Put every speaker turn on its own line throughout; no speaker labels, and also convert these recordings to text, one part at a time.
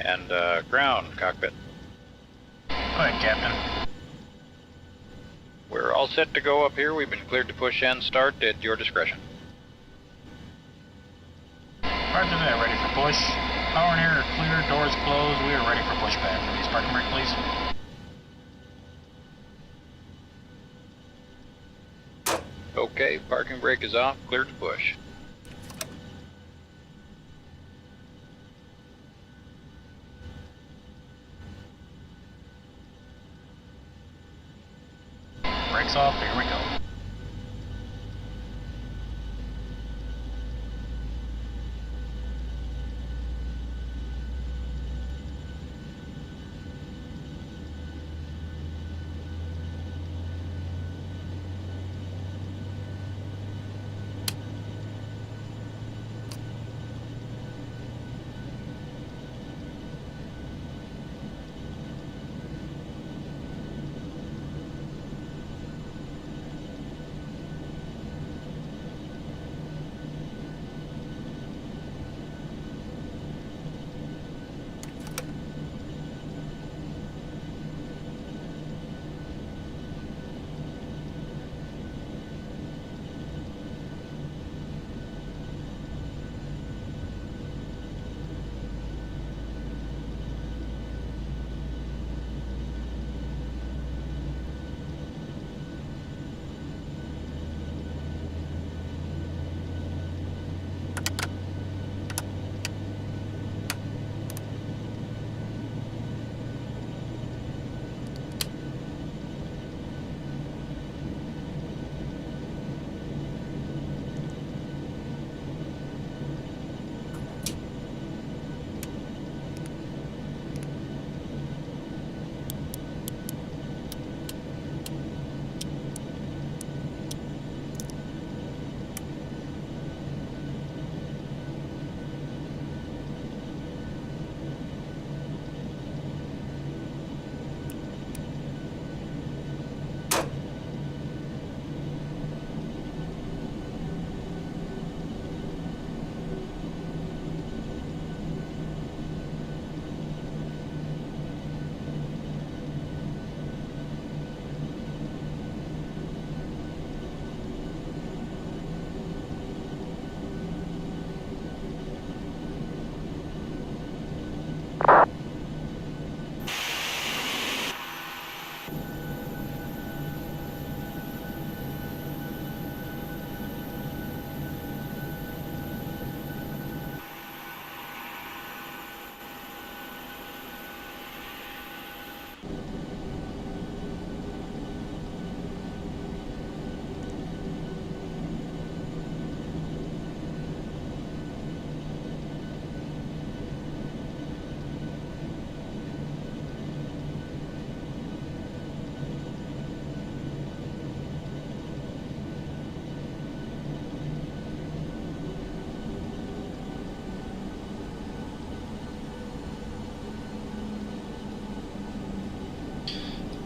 And ground, cockpit.
Go ahead, Captain.
We're all set to go up here. We've been cleared to push and start at your discretion.
Roger that, ready for push. Power and air are clear, doors closed. We are ready for pushback. Release parking brake, please.
Okay, parking brake is off, cleared to push.
Brakes off, here we go.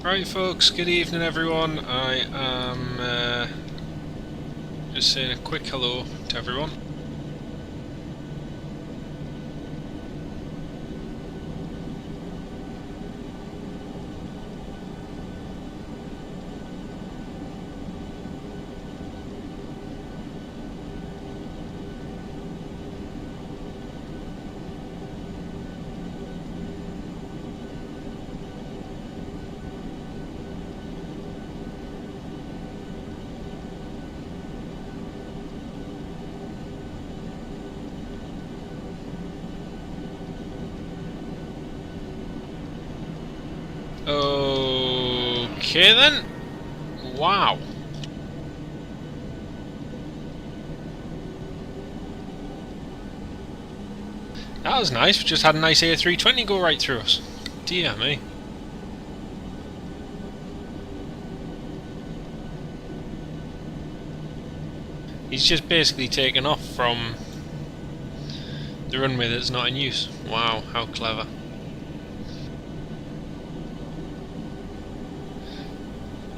Right folks, good evening everyone. I am just saying a quick hello to everyone. Okay then. Wow. That was nice. We just had a nice A320 go right through us. Dear me. He's just basically taken off from the runway that's not in use. Wow, how clever.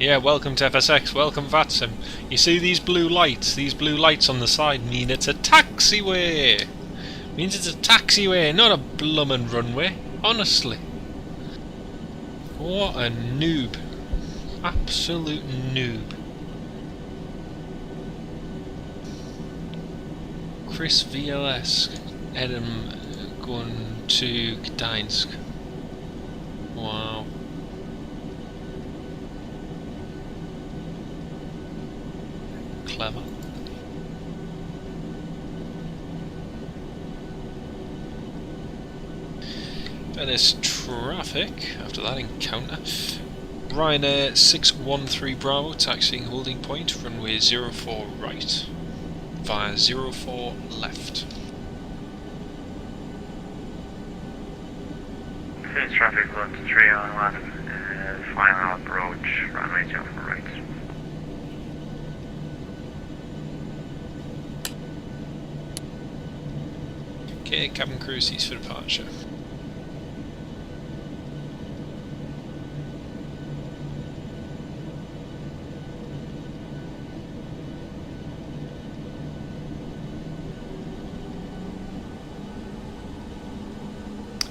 Yeah, welcome to FSX, welcome Vatsim. You see these blue lights on the side mean it's a taxiway! Means it's a taxiway, not a blummin' runway. Honestly. What a noob. Absolute noob. Chris VLS. Edam going to Gdańsk. Wow. Clever. Venice traffic after that encounter. Ryanair 613 Bravo taxiing holding point, runway 04 right via 04 left.
Venice traffic 123 on left, final approach, runway 04 right.
Okay, cabin crew cease for departure.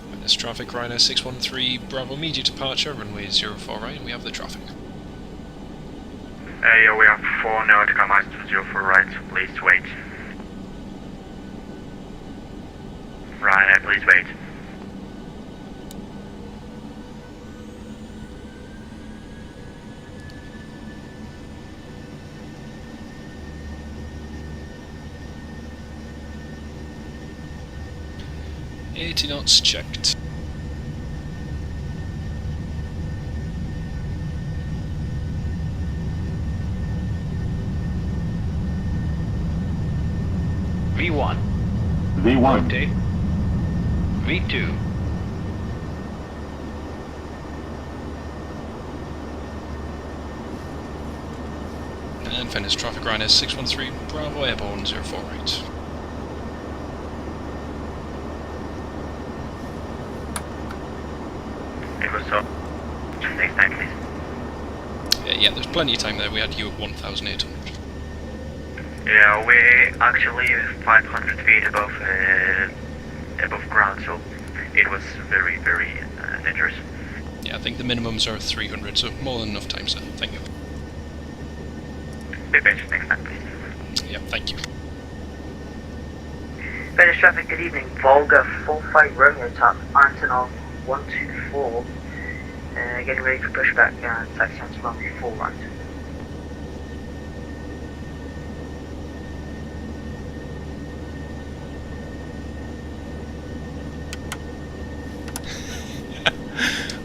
Venice traffic, Ryanair 613 Bravo immediate departure, runway 04 right, and we have the traffic.
Yeah, we have 4 nautical miles to 04 right, please wait. Ryanair, please wait.
$80 knots checked.
V1.
V1.
Rotate. V2.
And Venice traffic, Ryanair 613 Bravo airborne 04 right.
It was so. Next time, please.
Yeah, there's plenty of time there. We had you at 1,800.
Yeah, we're actually 500 feet above ground, so it was very, very dangerous.
Yeah, I think the minimums are 300, so more than enough time, sir. Thank you.
Be patient next time, please.
Yeah, thank you.
Venice traffic, good evening. Volga 45 Romeo tap Antonov 124. Getting ready for pushback and taxi on to runway 4 right.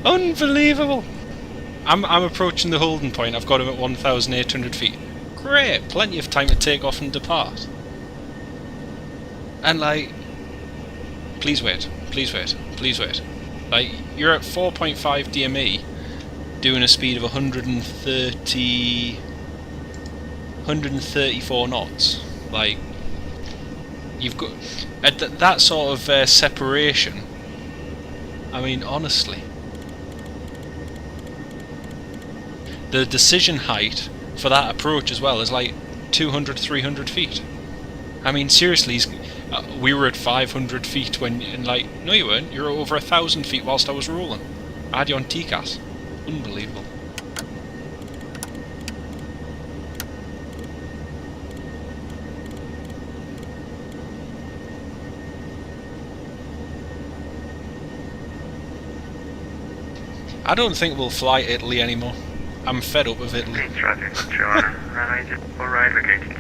Unbelievable! I'm approaching the holding point. I've got him at 1,800 feet. Great! Plenty of time to take off and depart. And like, please wait, please wait, please wait. Like, you're at 4.5 DME, doing a speed of 134 knots. Like, you've got at that sort of separation. I mean, honestly, the decision height for that approach as well is like 200, 300 feet. I mean, seriously, we were at 500 feet when, and like, no you weren't, you were over 1,000 feet whilst I was rolling. I had you on TCAS. Unbelievable. I don't think we'll fly Italy anymore. I'm fed up with Italy.
Please traffic, Verona, runway 04 right, located.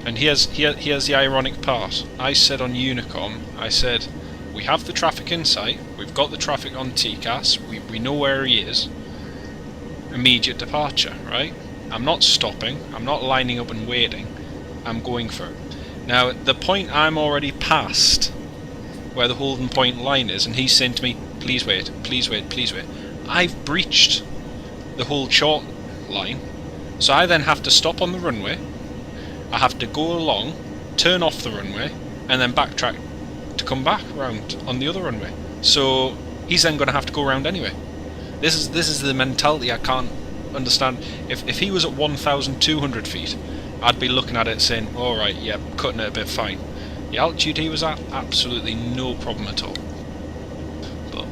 And here's the ironic part. I said on Unicom, I said, we have the traffic in sight, we've got the traffic on TCAS, we know where he is. Immediate departure, right? I'm not stopping, I'm not lining up and waiting, I'm going for it. Now, at the point I'm already past where the holding point line is, and he's saying to me, please wait, please wait, please wait. I've breached the hold short line, so I then have to stop on the runway, I have to go along, turn off the runway, and then backtrack to come back round on the other runway. So he's then going to have to go around anyway. This is the mentality I can't understand. If he was at 1,200 feet, I'd be looking at it saying, alright, yeah, cutting it a bit fine. The altitude he was at, absolutely no problem at all. But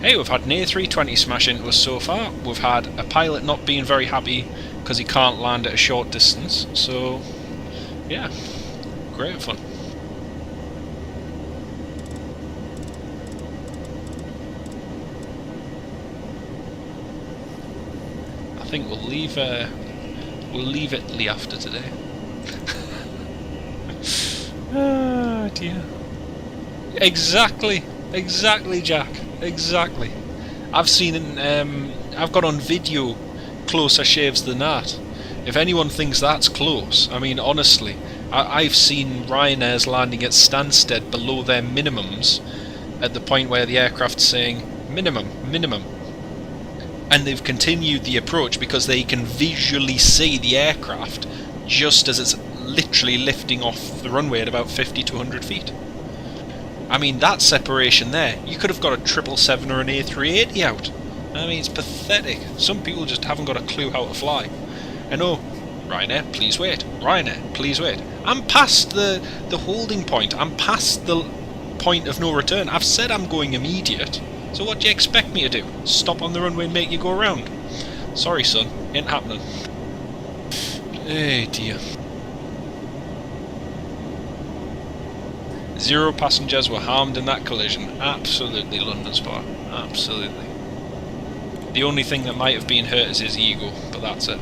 hey, we've had an A320 smash into us so far. We've had a pilot not being very happy because he can't land at a short distance. So yeah, great fun. I think we'll leave it after today. Ah, dear. Exactly, Jack. Exactly. I've seen I've got on video closer shaves than that. If anyone thinks that's close, I mean, honestly, I've seen Ryanair's landing at Stansted below their minimums at the point where the aircraft's saying minimum. And they've continued the approach because they can visually see the aircraft just as it's literally lifting off the runway at about 50 to 100 feet. I mean, that separation there, you could have got a 777 or an A380 out. I mean, it's pathetic. Some people just haven't got a clue how to fly. And oh, Ryanair, please wait. Ryanair, please wait. I'm past the holding point. I'm past the point of no return. I've said I'm going immediate. So what do you expect me to do? Stop on the runway and make you go around? Sorry, son. Ain't happening. Hey, dear. 0 passengers were harmed in that collision. Absolutely London Spa. Absolutely. The only thing that might have been hurt is his ego, but that's it.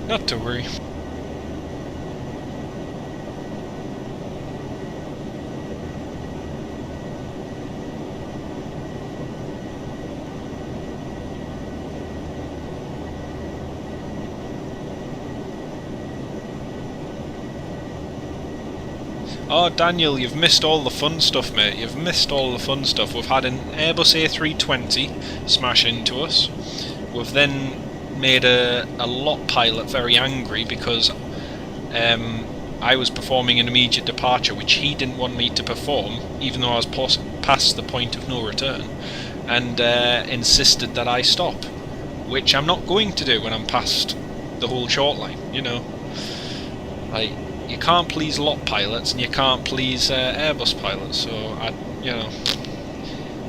Not to worry. Oh, Daniel, you've missed all the fun stuff, mate. You've missed all the fun stuff. We've had an Airbus A320 smash into us. We've then made a lot pilot very angry because I was performing an immediate departure, which he didn't want me to perform, even though I was past the point of no return, and insisted that I stop, which I'm not going to do when I'm past the whole short line, you know. Like, you can't please lot pilots and you can't please Airbus pilots, so you know,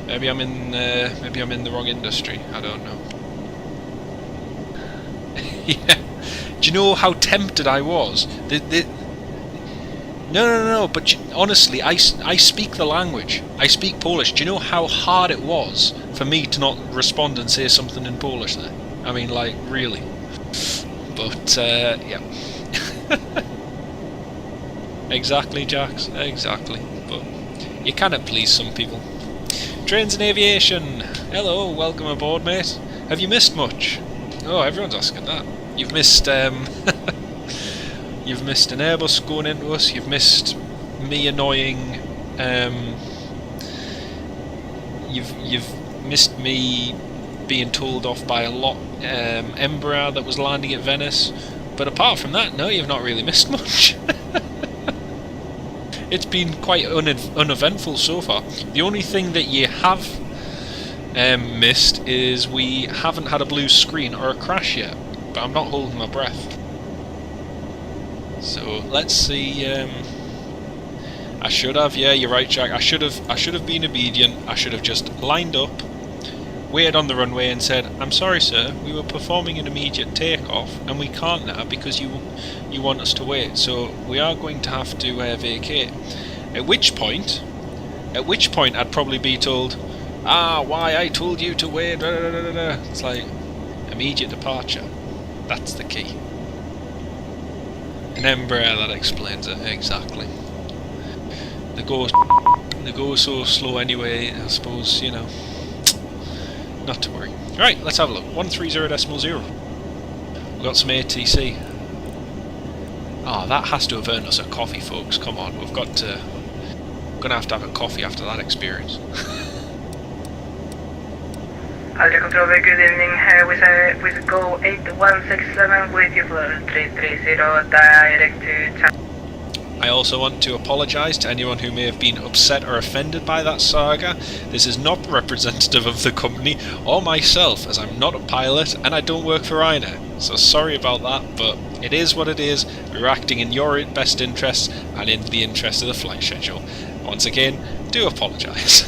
maybe I'm in the wrong industry. I don't know. Yeah. Do you know how tempted I was? No. But honestly, I speak the language. I speak Polish. Do you know how hard it was for me to not respond and say something in Polish there? I mean, like, really. But yeah. Exactly, Jax. Exactly. But you cannot please some people. Trains and Aviation. Hello, welcome aboard, mate. Have you missed much? Oh, everyone's asking that. You've missed you've missed an Airbus going into us. You've missed me annoying. You've missed me being told off by a lot Embraer that was landing at Venice. But apart from that, no, you've not really missed much. It's been quite uneventful so far. The only thing that you have missed is we haven't had a blue screen or a crash yet, but I'm not holding my breath. So let's see. I should have. Yeah, you're right, Jack. I should have been obedient. I should have just lined up, waited on the runway, and said, "I'm sorry, sir. We were performing an immediate takeoff, and we can't now because you want us to wait. So we are going to have to vacate." At which point I'd probably be told, why I told you to wait. Da, da, da, da, da. It's like immediate departure. That's the key. An Embraer, that explains it exactly. They go so slow anyway. I suppose, you know. Not to worry. Right, let's have a look. 130.0. We've got some ATC. Oh, that has to have earned us a coffee, folks. Come on, we're gonna have to have a coffee after that experience.
Alta Control, very good evening. With Go 8167 with you for 330 direct to China.
I also want to apologise to anyone who may have been upset or offended by that saga. This is not representative of the company or myself, as I'm not a pilot and I don't work for Ryanair. So sorry about that, but it is what it is. We're acting in your best interests and in the interest of the flight schedule. Once again, do apologise.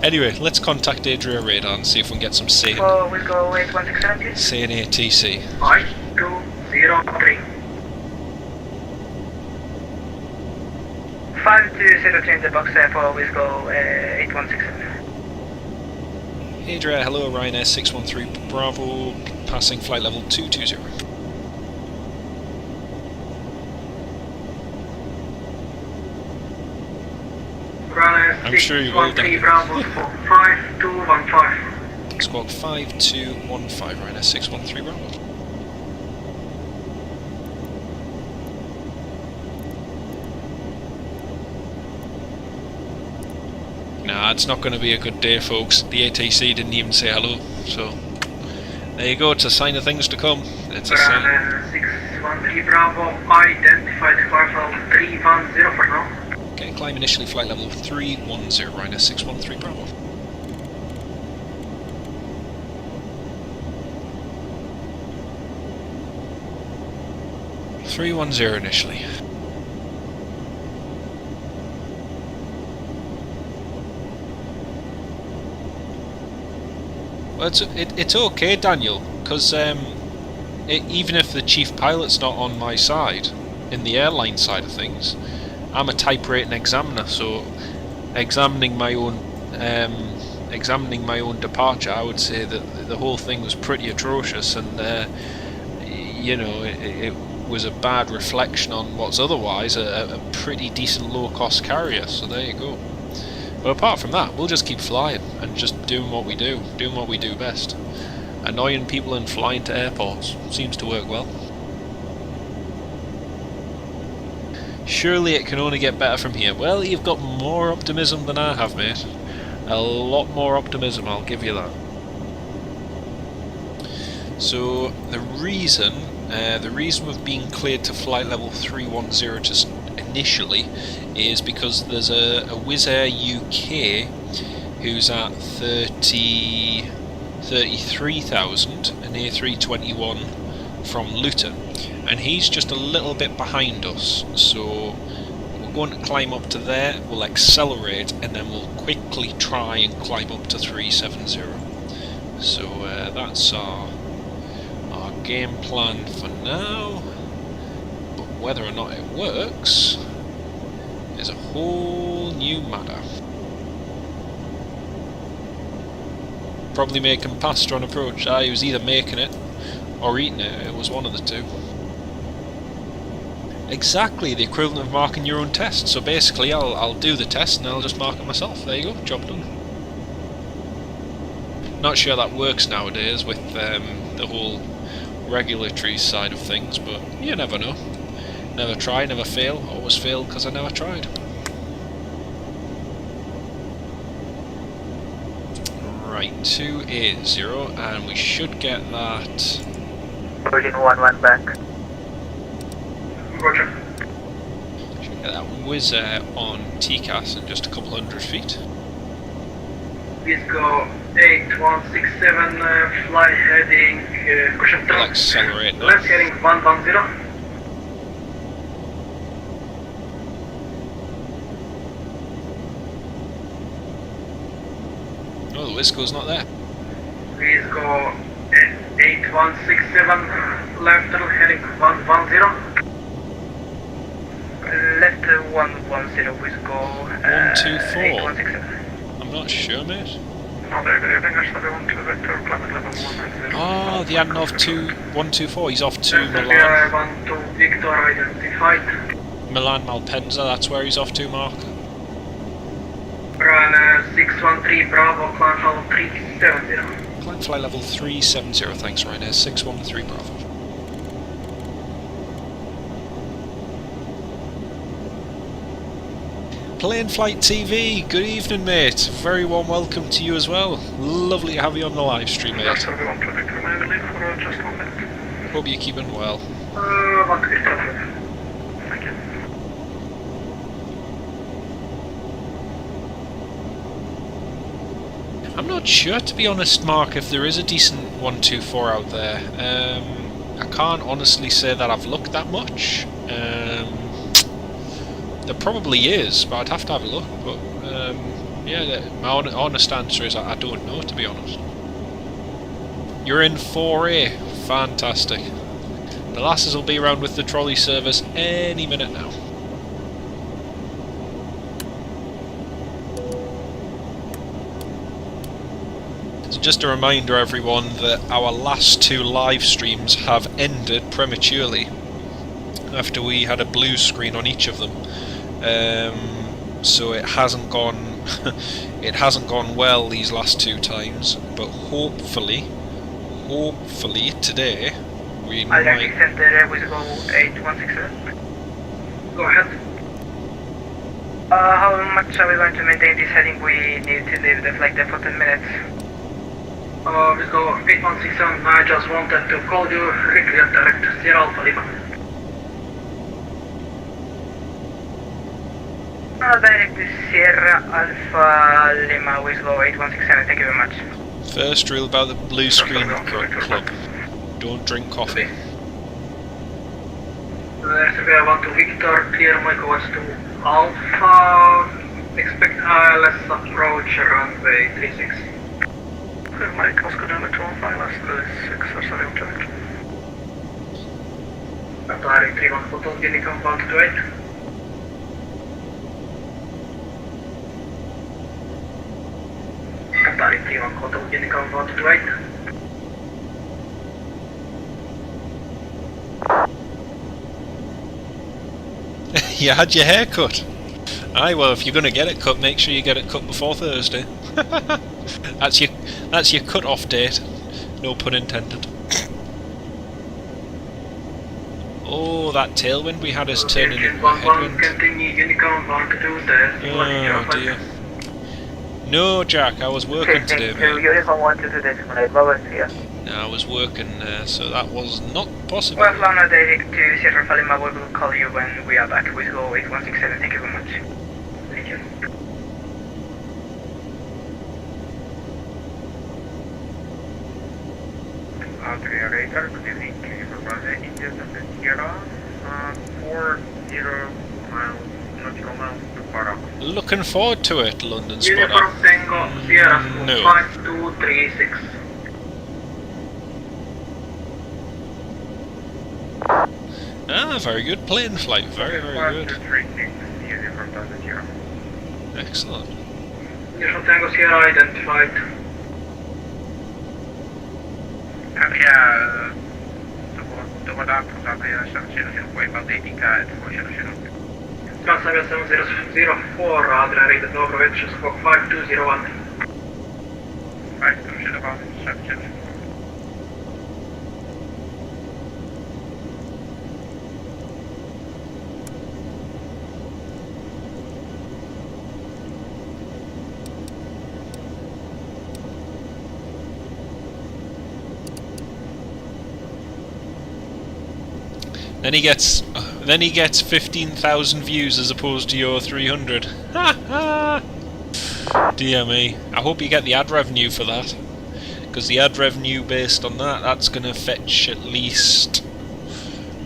Anyway, let's contact Adria Radar and see if we can get some sane
We'll go 8167, please.
sane ATC.
5203. 5203 in the box for we'll go 8167.
Adria, hello, Ryanair 613 Bravo, passing flight level 220. I'm sure you will, Daniel.
Bravo 5215.
Squawk 5215, Ryanair 613 Bravo. Nah, it's not going to be a good day, folks. The ATC didn't even say hello, so there you go, it's a sign of things to come. It's a sign.
613 Bravo, identified parcel 310 for now.
Okay, climb initially flight level 310, Ryanair 613 Bravo. (310) initially. Well, it's okay, Daniel, because even if the chief pilot's not on my side, in the airline side of things, I'm a type rating examiner, so examining my own departure, I would say that the whole thing was pretty atrocious, and you know, it was a bad reflection on what's otherwise a pretty decent low-cost carrier. So there you go. But apart from that, we'll just keep flying and just doing what we do best. Annoying people and flying to airports seems to work well. Surely it can only get better from here. Well, you've got more optimism than I have, mate. A lot more optimism, I'll give you that. So the reason we've been cleared to flight level 310 just initially is because there's a Wizz Air UK who's at 33,000, an A321 from Luton, and he's just a little bit behind us, so we're going to climb up to there, we'll accelerate, and then we'll quickly try and climb up to 370. So that's our game plan for now, but whether or not it works is a whole new matter. Probably making pasta on approach. He was either making it or eating it. It was one of the two. Exactly the equivalent of marking your own test. So basically I'll do the test and I'll just mark it myself. There you go, job done. Not sure that works nowadays with the whole regulatory side of things, but you never know. Never try, never fail. Always fail because I never tried. Right, 280, and we should get that.
Virgin 11 back. Roger.
Should get that Wizz Air on TCAS in just a couple hundred feet.
Please go 8167, fly heading cushion
We'll
trunk.
accelerate now.
Left heading 110.
Oh, the Wisco's not there.
Please go 8167, left heading 110. Left 110, please go
124.
8167.
I'm not sure, mate. Oh, the Antonov 124, he's off to Milan.
12 Victor identified.
Milan Malpensa, that's where he's off to, Marc.
Run 613 Bravo, climb level 370.
Climb flight level 370, thanks, Ryanair 613 Bravo. Plane Flight TV, good evening, mate. Very warm welcome to you as well. Lovely to have you on the live stream, mate. Hope you're keeping well.
Thank you.
not sure, to be honest, Mark, if there is a decent 124 out there. I can't honestly say that I've looked that much. There probably is, but I'd have to have a look. But yeah, my honest answer is I don't know, to be honest. You're in 4A. Fantastic. The lasses will be around with the trolley service any minute now. So just a reminder, everyone, that our last 2 live streams have ended prematurely after we had a blue screen on each of them. So it hasn't gone it hasn't gone well these last 2 times, but hopefully today we might...
Center with go 8167. Go ahead. How much are we going to maintain this heading? We need to leave the flight there for 10 minutes. We go 8167. I just wanted to call you, recreate direct Sierra Alpha Lima. Direct to Sierra Alpha Lima with go 8167. Thank you very much.
First rule about the blue screen club: don't drink coffee.
Serbia 1 to Victor, clear Micro to Alpha. Expect ILS approach runway 36. Clear Mike, Oscar Delta to Alpha, ILS 36 or 7 charge. Atari 31 photos, Unicom 128. Atari 31 photos, Unicom 128.
You had your hair cut. Aye, well, if you're going to get it cut, make sure you get it cut before Thursday. That's your cut-off date. No pun intended. Oh, that tailwind we had is turning into a headwind. Oh dear. No, Jack, I was working today, mate. I was working, so that was not possible.
Well, Lana direct to Sierra Alpha Lima, we will call you when we are back with go 8167. Thank you very much. Thank you.
Radar, good evening. Can you provide the Indian and the Sierra? 40 miles, nautical miles to Polo.
Looking forward to it, London spotter.
Uniform Tango, Sierra
No.
5236.
Ah, very good plane flight. Very, very good.
5236, Uniform Tango Sierra.
Excellent.
Uniform Tango Sierra identified.
Yeah, dowód podaje 700 about 80 guide 400.
Transavia 7004, Adria rated over Venice, squawk 5201.
5201, 700.
Then he gets 15,000 views as opposed to your 300. Ha ha! Dear me. I hope you get the ad revenue for that, because the ad revenue based on that's going to fetch at least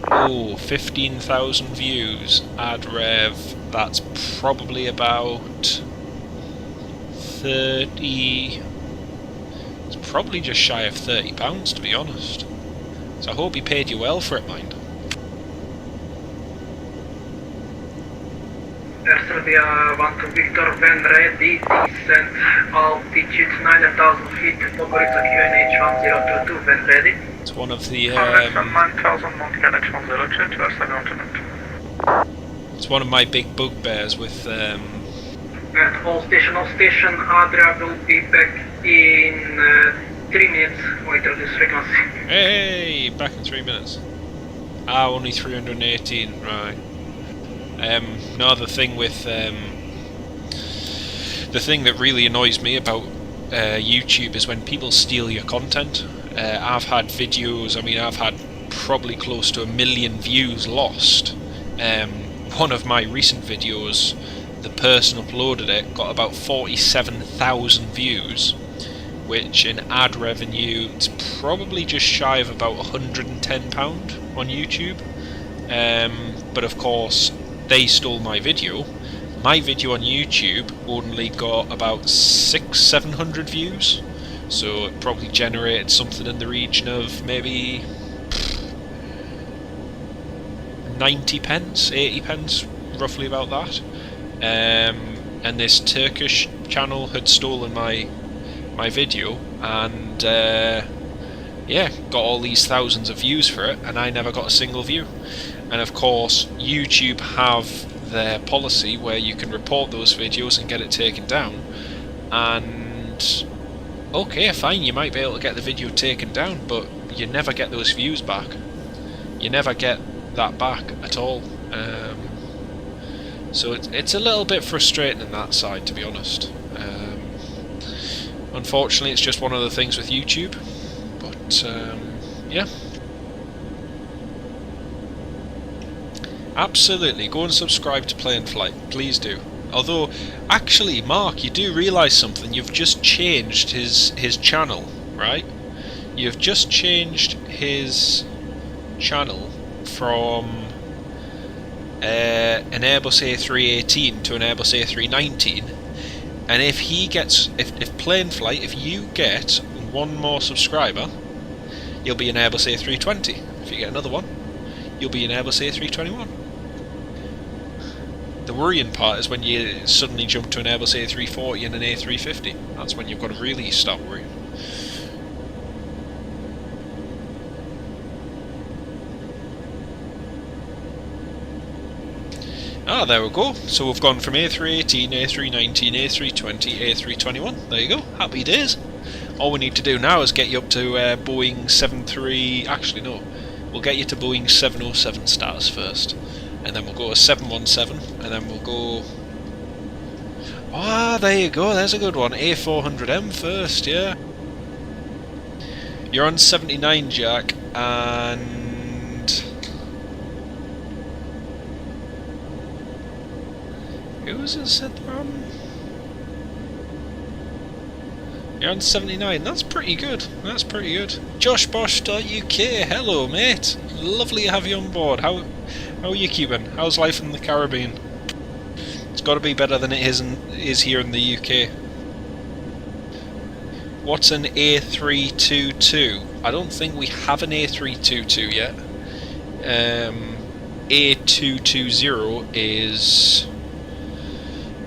15,000 views. Ad rev. That's probably about 30. It's probably just shy of £30, to be honest. So I hope he paid you well for it, mind.
Serbia 1 to Victor, when ready, descent altitude 9,000 feet, Podgorica QNH 1022, when ready.
It's one of the
9,000 QNH 102,
it's one of my big bugbears with
And all station, Adria will be back in 3 minutes, wait till this frequency.
Hey, back in 3 minutes. Ah, only 318, right. No, the thing with the thing that really annoys me about YouTube is when people steal your content. I've had videos, I mean, I've had probably close to 1 million views lost. One of my recent videos, the person uploaded it, got about 47,000 views, which in ad revenue it's probably just shy of about £110 on YouTube. But of course they stole my video. My video on YouTube only got about 600-700 views, so it probably generated something in the region of maybe 90 pence, 80 pence, roughly about that. And this Turkish channel had stolen my video, and yeah, got all these thousands of views for it, and I never got a single view. And of course YouTube have their policy where you can report those videos and get it taken down, and okay, fine, you might be able to get the video taken down, but you never get those views back. You never get that back at all. So it's a little bit frustrating on that side, to be honest. Unfortunately, it's just one of the things with YouTube, but yeah. Absolutely, go and subscribe to Play and Flight, please do. Although, actually, Mark, you do realise something. You've just changed his channel, right? You've just changed his channel from an Airbus A318 to an Airbus A319. And if he gets, if Play and Flight, if you get one more subscriber, you'll be an Airbus A320. If you get another one, you'll be an Airbus A321. The worrying part is when you suddenly jump to an Airbus A340 and an A350. That's when you've got to really start worrying. Ah, there we go. So we've gone from A318, A319, A320, A321. There you go. Happy days. All we need to do now is get you up to Boeing 73... Actually, no. We'll get you to Boeing 707 stars first. And then we'll go to 717, and then we'll go... Ah, there you go. There's a good one. A400M first, yeah. You're on 79, Jack, and... Who was it said they're on? You're on 79, that's pretty good, that's pretty good. JoshBosh.uk, hello mate, lovely to have you on board. How are you keeping? How's life in the Caribbean? It's got to be better than it is here in the UK. What's an A322? I don't think we have an A322 yet. A220 is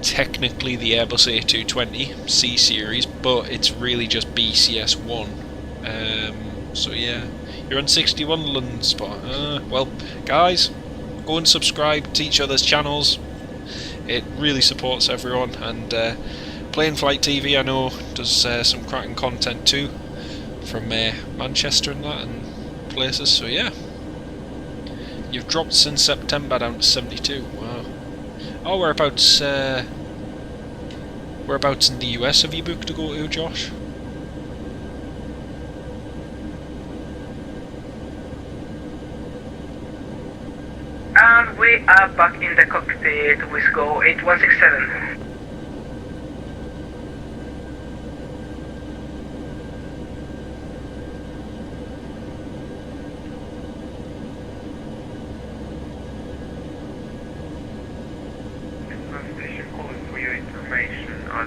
technically the Airbus A220 C series, but it's really just BCS1. So yeah, you're on 61 London spot. Well, guys, go and subscribe to each other's channels. It really supports everyone, and Play and Flight TV, I know, does some cracking content too, from Manchester and that and places. So yeah, you've dropped since September down to 72. Wow. Oh, whereabouts in the US have you booked to go to, Josh?
And we are back in the cockpit with Go 8167.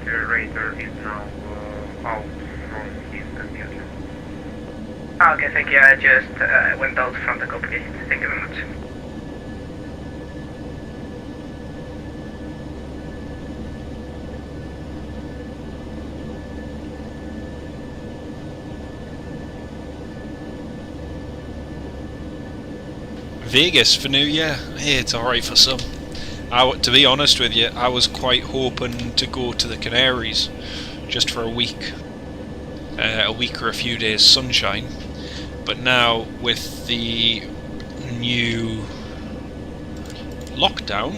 The radar is now out from his computer.
Okay, thank you. I just went out from the cockpit. Thank you very much.
Vegas for New Year? Hey, it's alright for some. To be honest with you, I was quite hoping to go to the Canaries just for a week or a few days sunshine, but now with the new lockdown,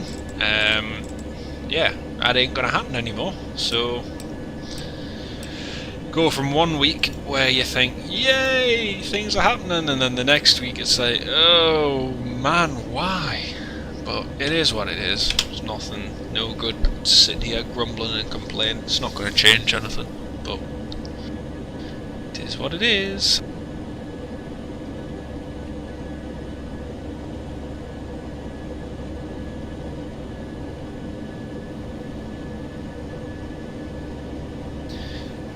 yeah, that ain't gonna happen anymore. So go from 1 week where you think, yay, things are happening, and then the next week it's like, oh man, why? But it is what it is. There's nothing, no good sitting here grumbling and complaining. It's not going to change anything. But is what it is.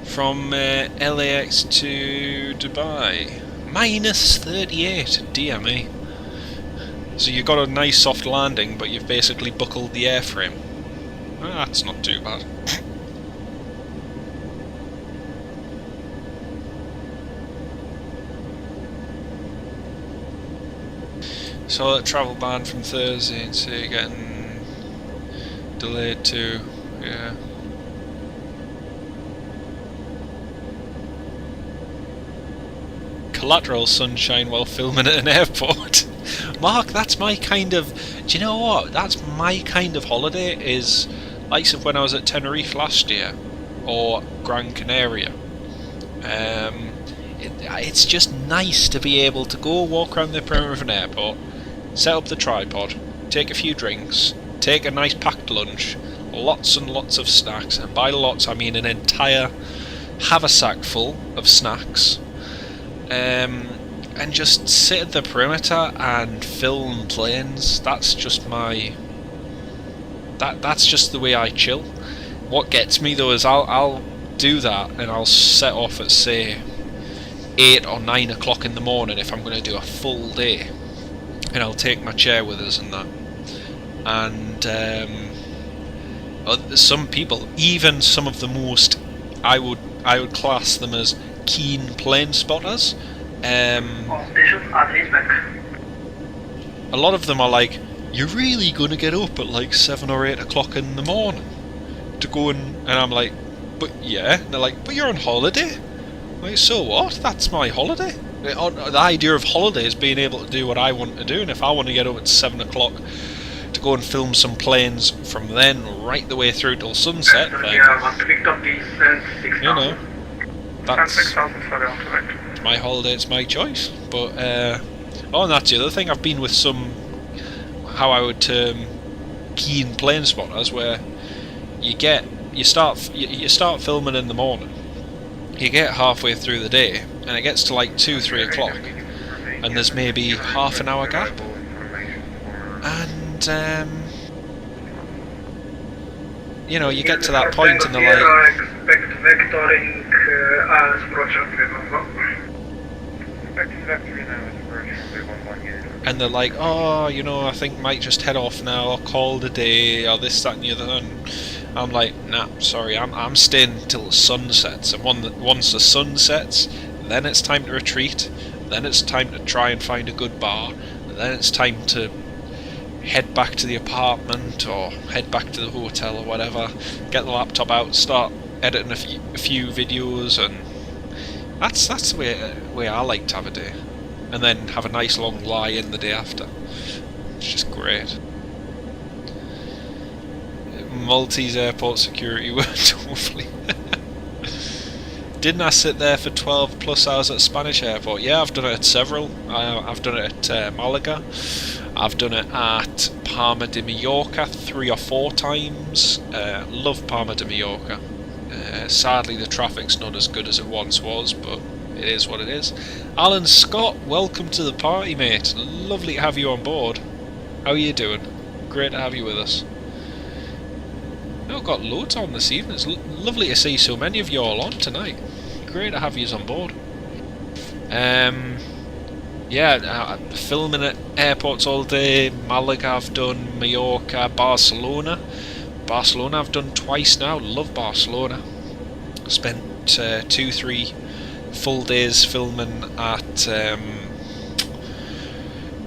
From LAX to Dubai, minus 38, dear me. So you got a nice soft landing, but you've basically buckled the airframe. That's not too bad. So travel ban from Thursday, so you're getting delayed to, yeah. Collateral sunshine while filming at an airport. Mark, that's my kind of... Do you know what? That's my kind of holiday, is likes of when I was at Tenerife last year, or Gran Canaria. It's just nice to be able to go walk around the perimeter of an airport, set up the tripod, take a few drinks, take a nice packed lunch, lots and lots of snacks, and by lots I mean an entire haversack full of snacks, and just sit at the perimeter and film planes. That's just my... That's just the way I chill. What gets me though is I'll do that and I'll set off at say 8 or 9 o'clock in the morning if I'm going to do a full day, and I'll take my chair with us and that. And some people, even some of the most, I would class them as keen plane spotters. A lot of them are like, you're really going to get up at like 7 or 8 o'clock in the morning to go and I'm like, but yeah. And they're like, but you're on holiday. I'm like, so what? That's my holiday. The idea of holiday is being able to do what I want to do, and if I want to get up at 7 o'clock to go and film some planes from then right the way through till sunset, then, you know, that's my holiday, it's my choice. But oh, and that's the other thing. I've been with some, how I would term, keen plane spotters, where you start filming in the morning, you get halfway through the day, and it gets to like 2-3 o'clock, and there's maybe half an hour gap, and you know, you get to that point and they're like, and they're like, oh, you know, I think might just head off now, or call the day, or this, that and the other. And I'm like, nah, sorry, I'm staying till the sun sets, and once the sun sets, then it's time to retreat, then it's time to try and find a good bar, and then it's time to head back to the apartment or head back to the hotel or whatever, get the laptop out, start editing a few videos, and that's the way I like to have a day, and then have a nice long lie in the day after. It's just great. Maltese airport security were totally... Didn't I sit there for 12 plus hours at Spanish airport? Yeah, I've done it at several. I've done it at Malaga. I've done it at Palma de Mallorca 3 or 4 times. Love Palma de Mallorca. Sadly, the traffic's not as good as it once was, but it is what it is. Alan Scott, welcome to the party, mate. Lovely to have you on board. How are you doing? Great to have you with us. I've got loads on this evening. It's lovely to see so many of you all on tonight. Great to have you on board. Yeah, filming at airports all day. Malaga I've done, Mallorca, Barcelona. Barcelona I've done twice now. Love Barcelona. Spent 2-3 full days filming at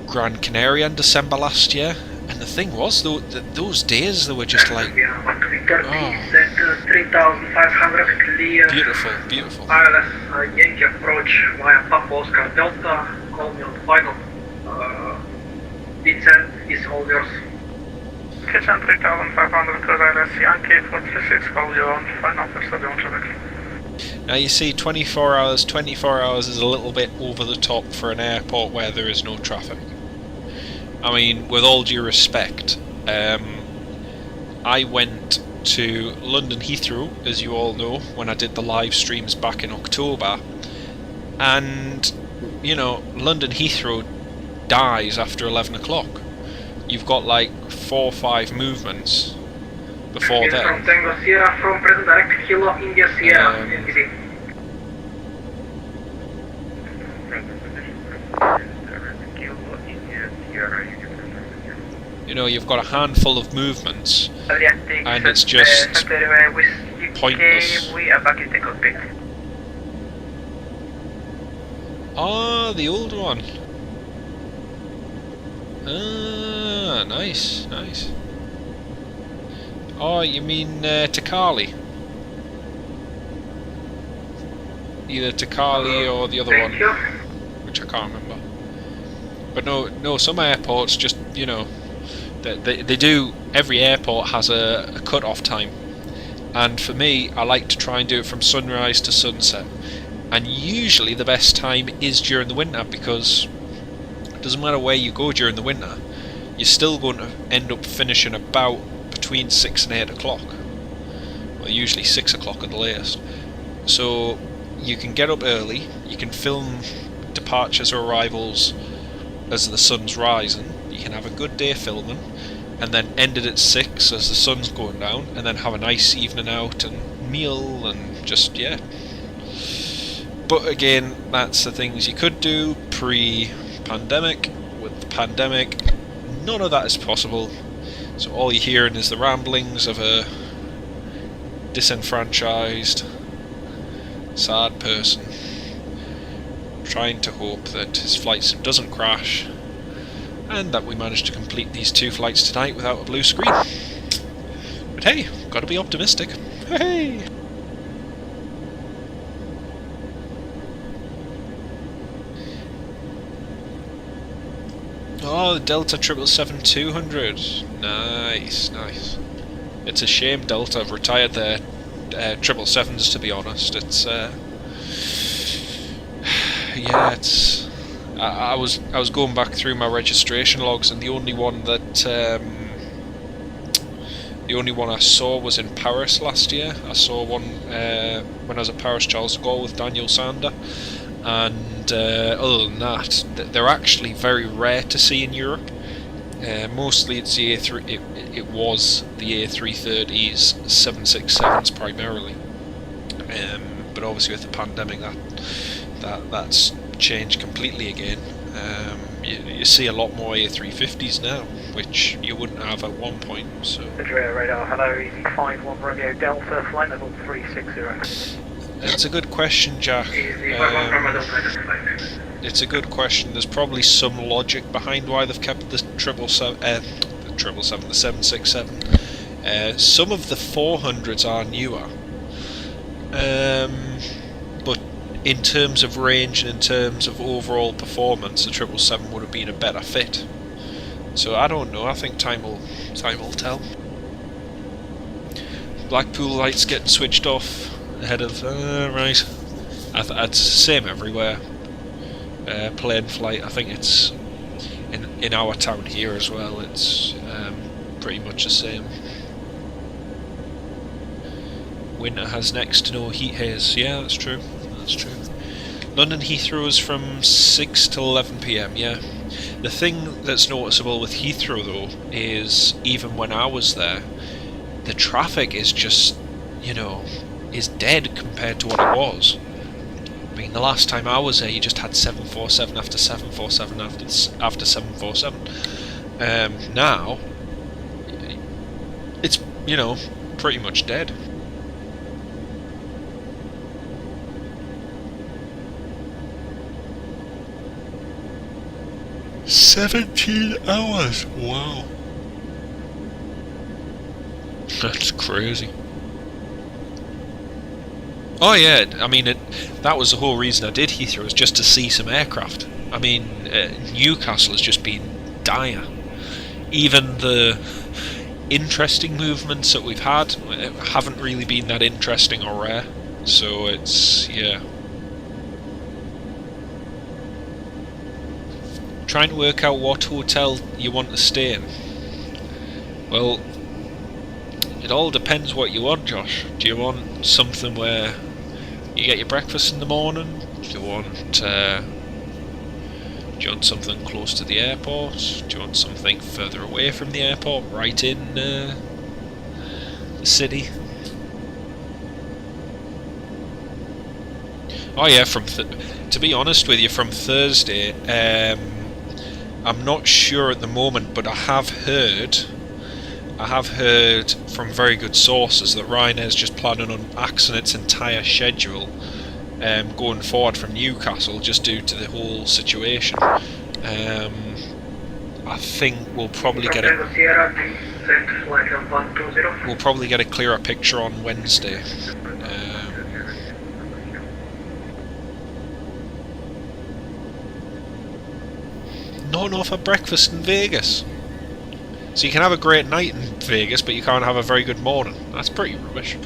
Gran Canaria in December last year. And the thing was, though, those days they were just like, oh, beautiful, beautiful.
Yankee approach via Papa Oscar Delta. Call me on the final. Descent is all yours.
Kitchen 3500 cruise ILS Yankee 436, call you on final for stadium traffic.
Now you see, 24 hours is a little bit over the top for an airport where there is no traffic. I mean, with all due respect, I went to London Heathrow, as you all know, when I did the live streams back in October, and you know, London Heathrow dies after 11 o'clock. You've got like 4 or 5 movements before
It's
then.
from Tango Sierra, from present direct Kilo India Sierra, NTC.
Present position is Kilo India Sierra.
You know, you've got a handful of movements,
Adriatic,
and it's just
Center with UK,
pointless.
we are back in the cockpit.
Ah, the old one. Ah, nice, nice. Oh, you mean Takali? Either Takali or the other one,
Thank you.
which I can't remember. But no, some airports just, you know, they do. Every airport has a cut-off time, and for me, I like to try and do it from sunrise to sunset. And usually the best time is during the winter, because it doesn't matter where you go during the winter, you're still going to end up finishing about between 6 and 8 o'clock. Well, usually 6 o'clock at the latest. So you can get up early, you can film departures or arrivals as the sun's rising, you can have a good day filming, and then end it at 6 as the sun's going down, and then have a nice evening out and meal and just, yeah. But again, that's the things you could do pre-pandemic. With the pandemic, none of that is possible. So all you're hearing is the ramblings of a disenfranchised, sad person trying to hope that his flight sim doesn't crash, and that we manage to complete these 2 flights tonight without a blue screen. But hey, gotta be optimistic. Hey! Oh, the Delta 777-200. Nice, nice. It's a shame Delta have retired their 777s, to be honest. It's yeah, it's. I was going back through my registration logs, and the only one I saw was in Paris last year. I saw one when I was at Paris Charles de Gaulle with Daniel Sander, and other than that, they're actually very rare to see in Europe. Mostly it's the it was the A330s, 767s primarily, but obviously with the pandemic that's changed completely again. You see a lot more A350s now, which you wouldn't have at one point. So
Adria radar, hello, easy 51 Romeo Delta, flight level 360.
it's a good question, Jack.
Easy 51 Romeo Delta, identified.
It's a good question. There's probably some logic behind why they've kept the 767. Some of the 400s are newer, but in terms of range and in terms of overall performance, the 777 would have been a better fit. So I don't know. I think time will tell. Blackpool lights getting switched off ahead of right. It's same everywhere. Plane flight. I think it's in our town here as well. It's pretty much the same. Winter has next to no heat haze. Yeah, that's true. That's true. London Heathrow is from 6 till 11 PM. Yeah. The thing that's noticeable with Heathrow though is even when I was there, the traffic is just, you know, is dead compared to what it was. I mean, the last time I was there, you just had 747 after 747 after 747. Now, it's, you know, pretty much dead. $17 hours. Wow. That's crazy. Oh yeah, I mean, that was the whole reason I did Heathrow, was just to see some aircraft. I mean, Newcastle has just been dire. Even the interesting movements that we've had haven't really been that interesting or rare. So it's, yeah. Trying to work out what hotel you want to stay in. Well, it all depends what you want, Josh. Do you want something where you get your breakfast in the morning, Do you want something close to the airport? Do you want something further away from the airport, right in the city? Oh yeah, to be honest with you, from Thursday, I'm not sure at the moment, but I have heard from very good sources that Ryanair's just planning on axing its entire schedule going forward from Newcastle, just due to the whole situation. I think we'll probably get a clearer picture on Wednesday. No for breakfast in Vegas. So you can have a great night in Vegas, but you can't have a very good morning. That's pretty rubbish.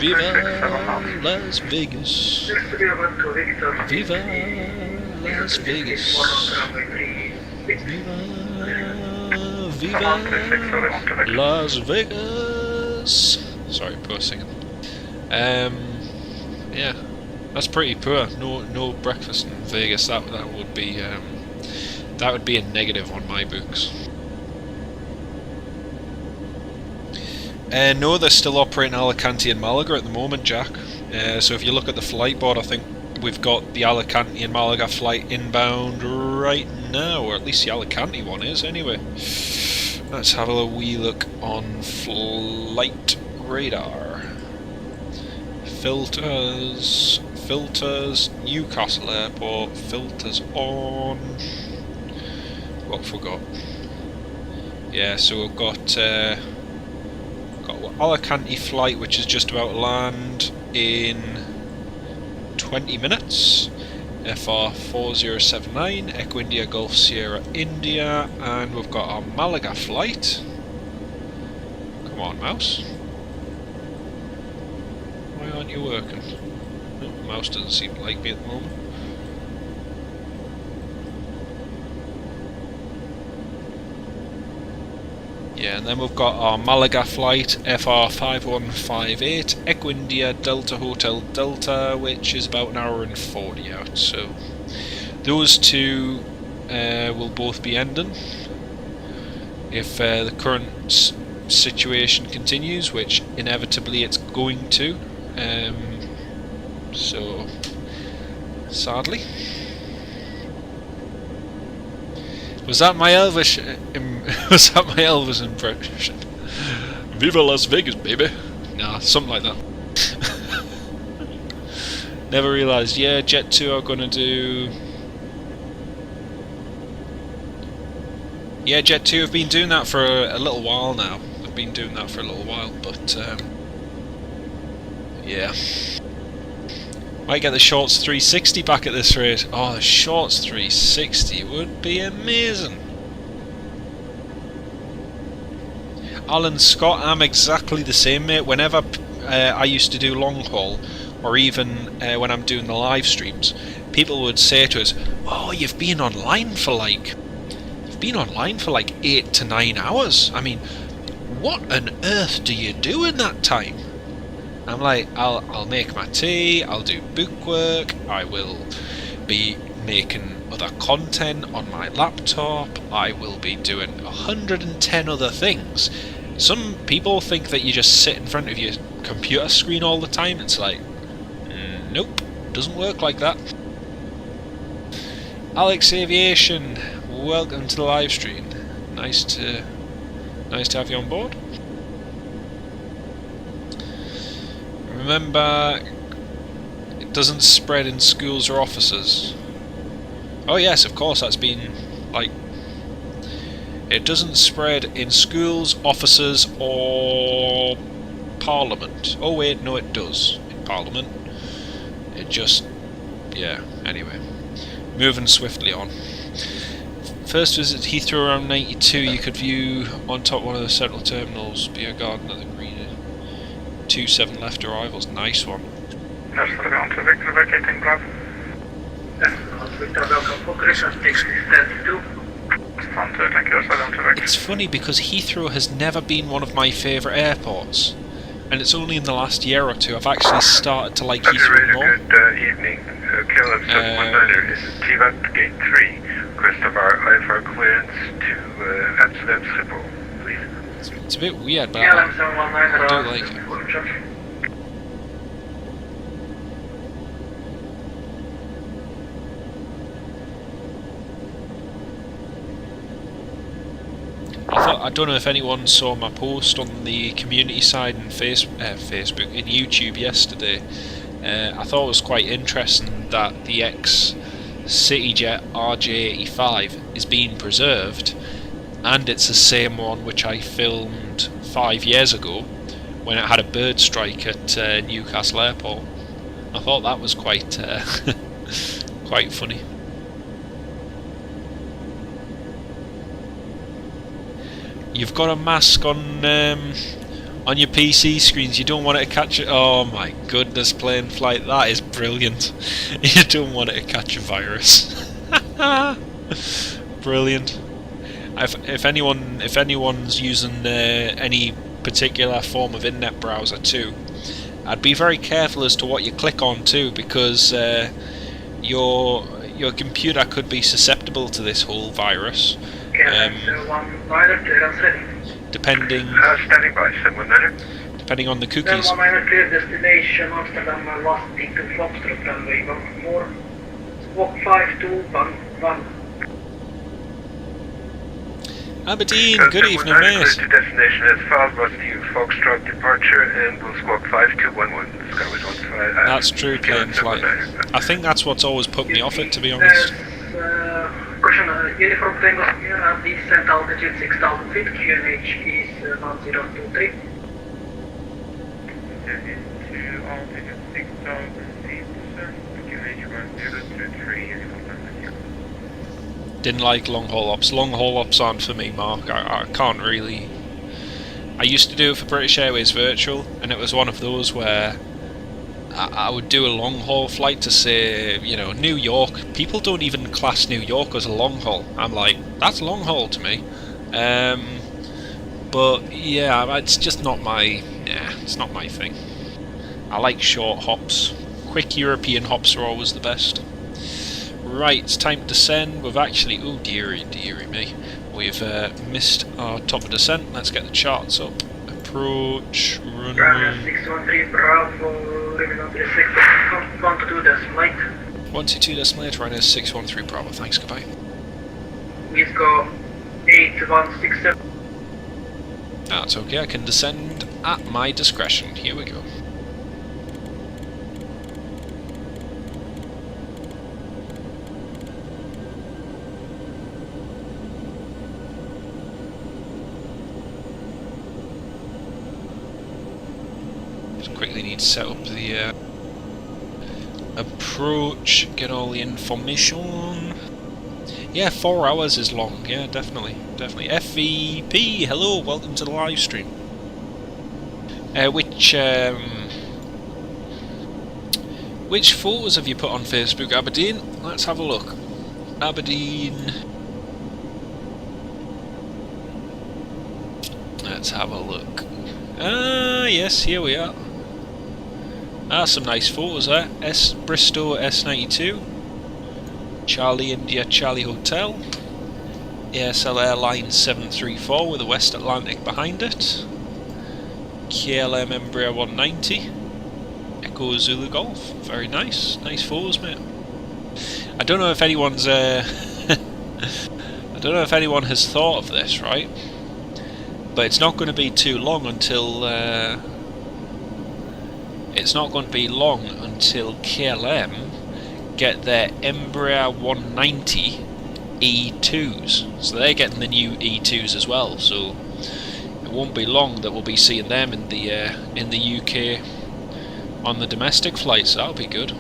Viva Las Vegas. Viva Las Vegas. Viva Las Vegas. Sorry, poor singing. Yeah, that's pretty poor. No breakfast in Vegas. That would be a negative on my books. No, they're still operating Alicante and Malaga at the moment, Jack. So if you look at the flight board, I think we've got the Alicante and Malaga flight inbound right now, or at least the Alicante one is anyway. Let's have a wee look on flight radar. Filters, Newcastle Airport, filters on. What have we got? Yeah, so we've got Alicante flight, which is just about to land in 20 minutes. FR 4079, Echo India Golf Sierra India, and we've got our Malaga flight. Come on, mouse. Why aren't you working? No, the mouse doesn't seem to like me at the moment. Yeah, and then we've got our Malaga flight, FR 5158, Echo India Delta Hotel Delta, which is about an hour and 40 out. So those two will both be ending if the current situation continues, which inevitably it's going to. So sadly. Was that my Elvis? Was that my Elvis impression? Viva Las Vegas, baby. Nah, something like that. Never realised. Yeah, Jet 2 are gonna do. Yeah, Jet 2 have been doing that for a little while now. They've been doing that for a little while, but yeah. Might get the Shorts 360 back at this rate. Oh, the Shorts 360 would be amazing. Alan Scott, I'm exactly the same, mate. Whenever I used to do long haul, or even when I'm doing the live streams, people would say to us, "Oh, you've been online for like 8 to 9 hours. I mean, what on earth do you do in that time?" I'm like, I'll make my tea, I'll do bookwork, I will be making other content on my laptop, I will be doing 110 other things. Some people think that you just sit in front of your computer screen all the time. It's like, nope, doesn't work like that. Alex Aviation, welcome to the live stream. Nice to have you on board. Remember, it doesn't spread in schools or offices. Oh yes, of course, that's been, like, it doesn't spread in schools, offices, or Parliament. Oh wait, no it does, in Parliament. It just, yeah, anyway. Moving swiftly on. First visit Heathrow around 92, you could view on top one of the central terminals, beer garden at the green. 27 left arrivals, nice one. It's funny because Heathrow has never been one of my favourite airports, and it's only in the last year or two I've actually started to like
Dr.
Heathrow
Raider,
more.
good evening. KLM 719er, this is TVAC Gate 3. Request of our IFR clearance to LIPZ-LIBR, please.
It's a bit weird, but
KLM
I
719
do like it. I don't know if anyone saw my post on the community side in Facebook, in YouTube yesterday. I thought it was quite interesting that the ex-CityJet RJ85 is being preserved, and it's the same one which I filmed 5 years ago when it had a bird strike at Newcastle Airport. I thought that was quite quite funny. You've got a mask on your PC screens. You don't want it to catch it. Oh my goodness, playing flight. That is brilliant. You don't want it to catch a virus. Brilliant. If anyone's using any particular form of internet browser too, I'd be very careful as to what you click on too, because your computer could be susceptible to this whole virus. Depending
Standing by, 719er.
depending on the cookies.
719 clear destination Amsterdam last to Foxtrot runway 14. Squawk 5211.
Aberdeen, good evening, mate.
Clear to destination as filed, Rusty Foxtrot departure, and we'll squawk 5211. Skyway 15.
That's true, playing flight. I think that's what's always put me off it, to be honest.
Caution, uniform Tango here at descent altitude 6,000 feet, QNH is 1023.
Into altitude 6,000 feet, sir. QH 1023, uniform Tango.
Didn't like long haul ops. Long haul ops aren't for me, Mark. I can't really. I used to do it for British Airways Virtual, and it was one of those where I would do a long haul flight to, say, you know, New York. People don't even class New York as a long haul. I'm like, that's long haul to me. But yeah, it's just not my. Yeah, it's not my thing. I like short hops. Quick European hops are always the best. Right, it's time to descend. We've actually, oh dearie me, we've missed our top of descent. Let's get the charts up. Approach, runway.
613 Bravo, remaining on 36, 122.8.
122.8, Ryanair 613 Bravo. Thanks, goodbye.
We've got 8167.
That's okay, I can descend at my discretion. Here we go. Quickly need to set up the approach, get all the information. Yeah, 4 hours is long. Yeah, definitely. FVP, hello, welcome to the live stream. Which photos have you put on Facebook, Aberdeen? Let's have a look. Aberdeen. Let's have a look. Yes, here we are. Some nice photos there. Bristow S92, Charlie India Charlie Hotel, ASL Airlines 734 with the West Atlantic behind it, KLM Embraer 190, Echo Zulu Golf. Very nice photos, mate. I don't know if anyone's I don't know if anyone has thought of this, right? But it's not going to be too long until KLM get their Embraer 190 E2s. So they're getting the new E2s as well. So it won't be long that we'll be seeing them in the UK on the domestic flights. That'll be good.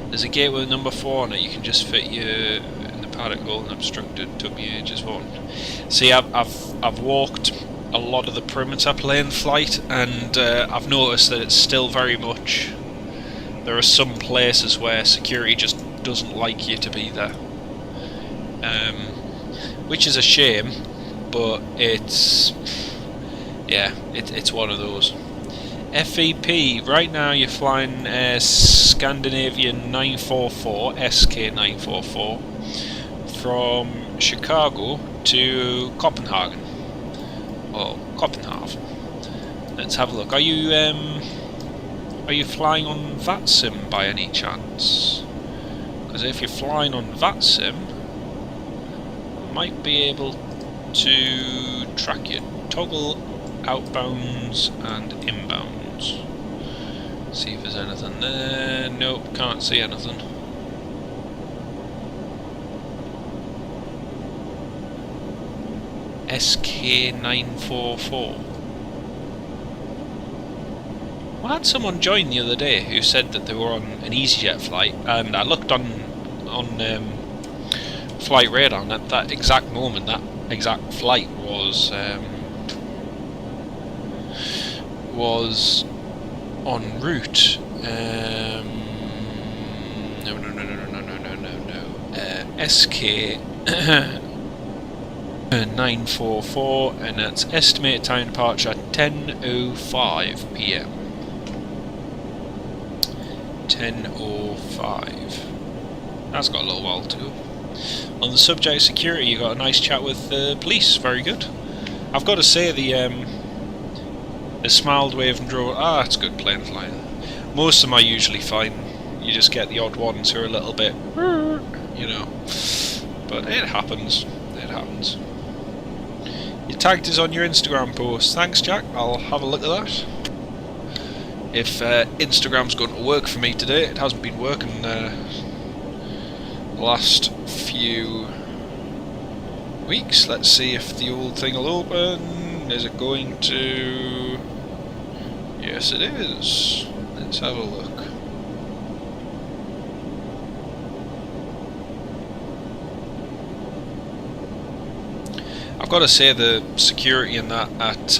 There's a gate with number 4 on it. You can just fit your in the paddock hole and obstructed. Took me ages one. See, I've walked a lot of the perimeter plane flight, and I've noticed that it's still very much. There are some places where security just doesn't like you to be there, which is a shame. But it's Yeah, it's one of those. FAP, right now you're flying Scandinavian 944, SK944, from Chicago to Copenhagen. Or Copenhagen. Let's have a look. Are you flying on Vatsim by any chance? Because if you're flying on Vatsim, I might be able to track you. Toggle outbounds and inbounds. See if there's anything there. Nope, can't see anything. SK944. I had someone join the other day who said that they were on an EasyJet flight, and I looked on Flight Radar, and at that exact moment, that exact flight was en route. No. SK 944, and that's estimated time departure at 10:05 PM. 10:05. That's got a little while to go. On the subject of security, you got a nice chat with the police. Very good. I've got to say the smiled, wave and drove. Ah, it's good plane flying. Most of them are usually fine. You just get the odd ones who are a little bit, you know. But it happens. It happens. You tagged us on your Instagram post. Thanks, Jack. I'll have a look at that. If Instagram's going to work for me today, it hasn't been working the last few weeks. Let's see if the old thing will open. Is it going to? Yes, it is. Let's have a look. I've got to say the security in that at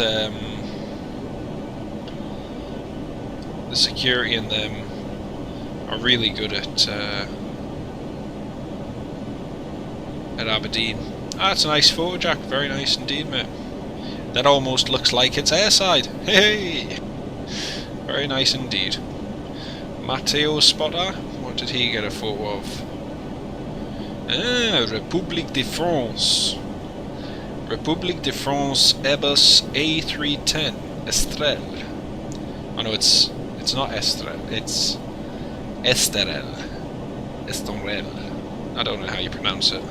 the security in them are really good at Aberdeen. Ah, it's a nice photo, Jack. Very nice indeed, mate. That almost looks like it's airside. Hey, very nice indeed. Matteo Spotter. What did he get a photo of? Ah, République de France. République de France Airbus A310 Estrelle. Oh no, it's not Estrelle. It's Esterel. Estorel. I don't know how you pronounce it.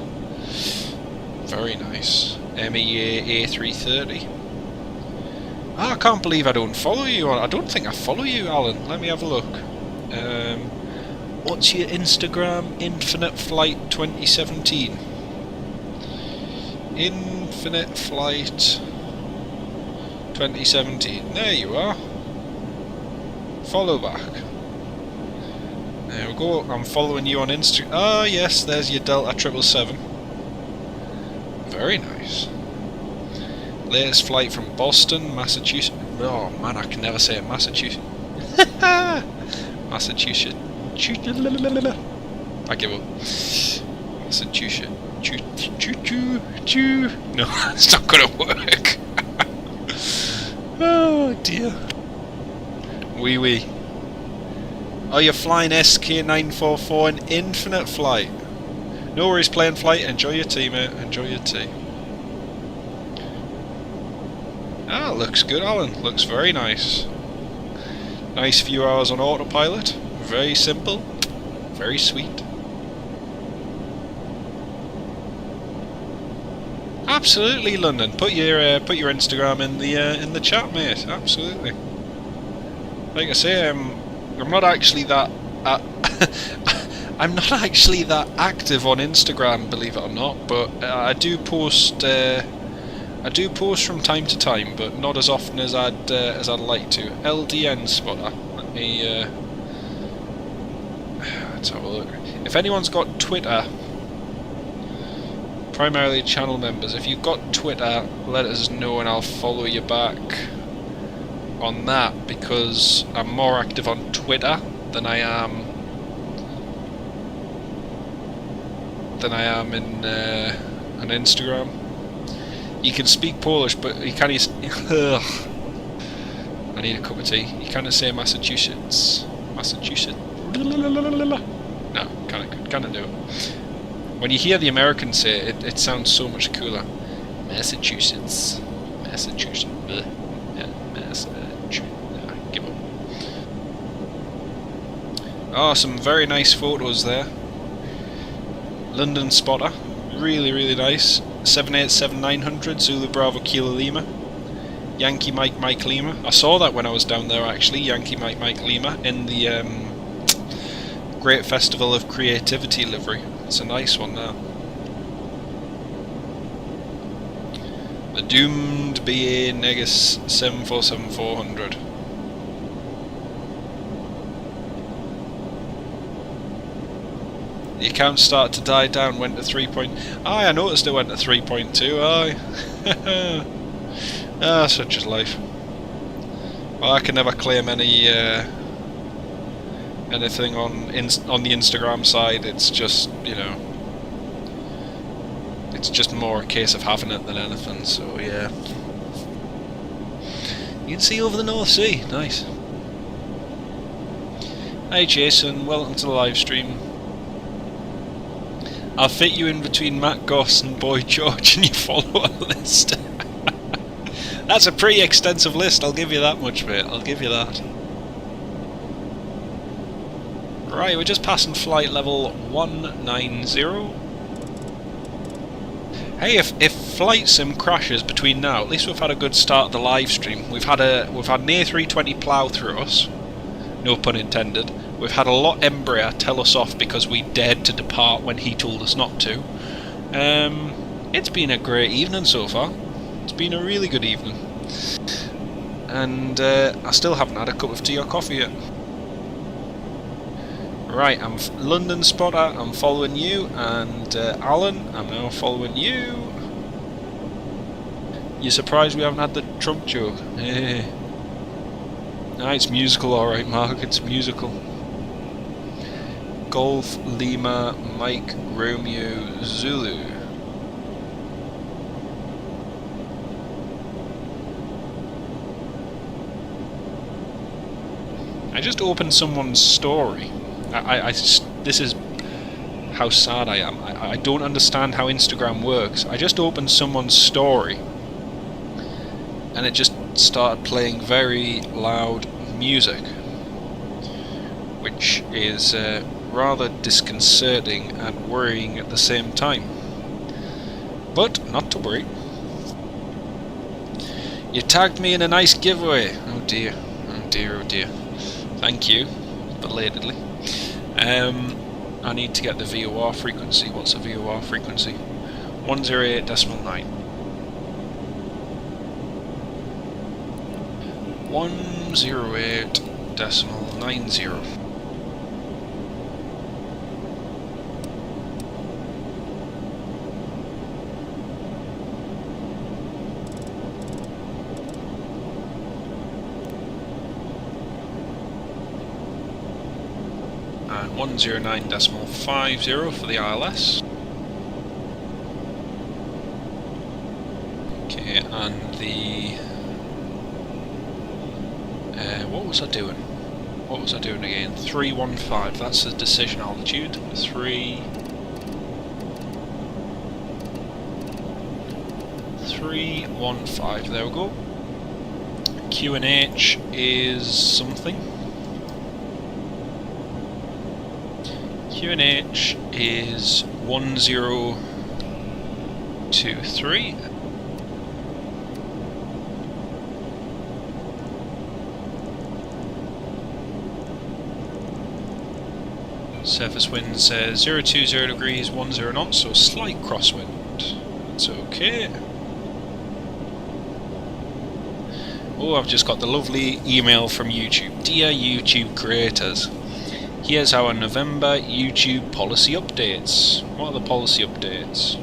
Very nice. MEA A330. Oh, I can't believe I don't follow you. I don't think I follow you, Alan. Let me have a look. What's your Instagram? Infinite Flight 2017. Infinite Flight 2017. There you are. Follow back. There we go. I'm following you on Instagram. Ah, yes, there's your Delta 777. Very nice. Latest flight from Boston, Massachusetts. Oh man, I can never say it. Massachusetts. Massachusetts. I give up. Massachusetts. Choo. No, it's not gonna work. Oh dear. Wee. Oh, you're flying SK944 in infinite flight. No worries, plane flight. Enjoy your tea, mate. Enjoy your tea. Ah, looks good, Alan. Looks very nice. Nice few hours on autopilot. Very simple. Very sweet. Absolutely, London. Put your Instagram in the chat, mate. Absolutely. Like I say, I'm not actually that. I'm not actually that active on Instagram, believe it or not. But I do post. I do post from time to time, but not as often as I'd like to. LDN Spotter. Let me. Let's have a look. If anyone's got Twitter. Primarily channel members, if you've got Twitter, let us know and I'll follow you back on that, because I'm more active on Twitter than I am in on Instagram. You can speak Polish, but you can't. I need a cup of tea. You kind of say Massachusetts. Massachusetts. No, kind of do it. When you hear the Americans say it, it sounds so much cooler. Massachusetts. Massachusetts. Blech. Yeah, Massachusetts. Nah, give up. Oh, some very nice photos there. London spotter. Really, really nice. 787-900 Zulu Bravo Kilo Lima. Yankee Mike Mike Lima. I saw that when I was down there actually. Yankee Mike Mike Lima in the Great Festival of Creativity livery. It's a nice one now. The doomed BA Negus 747-400. The account started to die down, went to 3. Aye, I noticed it went to 3.2, aye. Ah, such is life. Well, I can never claim any anything on the Instagram side. It's just, you know, it's just more a case of having it than anything. So yeah, you can see over the North Sea. Nice. Hi Jason, welcome to the live stream. I'll fit you in between Matt Goss and Boy George in your follower list. That's a pretty extensive list, I'll give you that much, mate. I'll give you that. Right, we're just passing flight level 190. Hey, if Flight Sim crashes between now, at least we've had a good start of the live stream. We've had an A320 plough through us, no pun intended. We've had a lot Embraer tell us off because we dared to depart when he told us not to. It's been a great evening so far. It's been a really good evening. And I still haven't had a cup of tea or coffee yet. Right, I'm London spotter, I'm following you, and Alan, I'm now following you. You surprised we haven't had the Trump joke? Nah, it's musical alright, Mark, it's musical. Golf, Lima, Mike, Romeo, Zulu. I just opened someone's story. This is how sad I am. I don't understand how Instagram works. I just opened someone's story and it just started playing very loud music, which is rather disconcerting and worrying at the same time. But not to worry. You tagged me in a nice giveaway. Oh dear, oh dear, oh dear. Thank you, belatedly. I need to get the VOR frequency. What's the VOR frequency? 108.9. 108.90. And 109.50 for the ILS. Okay, and the what was I doing? What was I doing again? 315. That's the decision altitude. 315. There we go. QNH is something. QNH is 1023. Surface wind says 020 degrees, 10 knots, so slight crosswind. That's okay. Oh, I've just got the lovely email from YouTube. Dear YouTube creators, here's our November YouTube policy updates. What are the policy updates?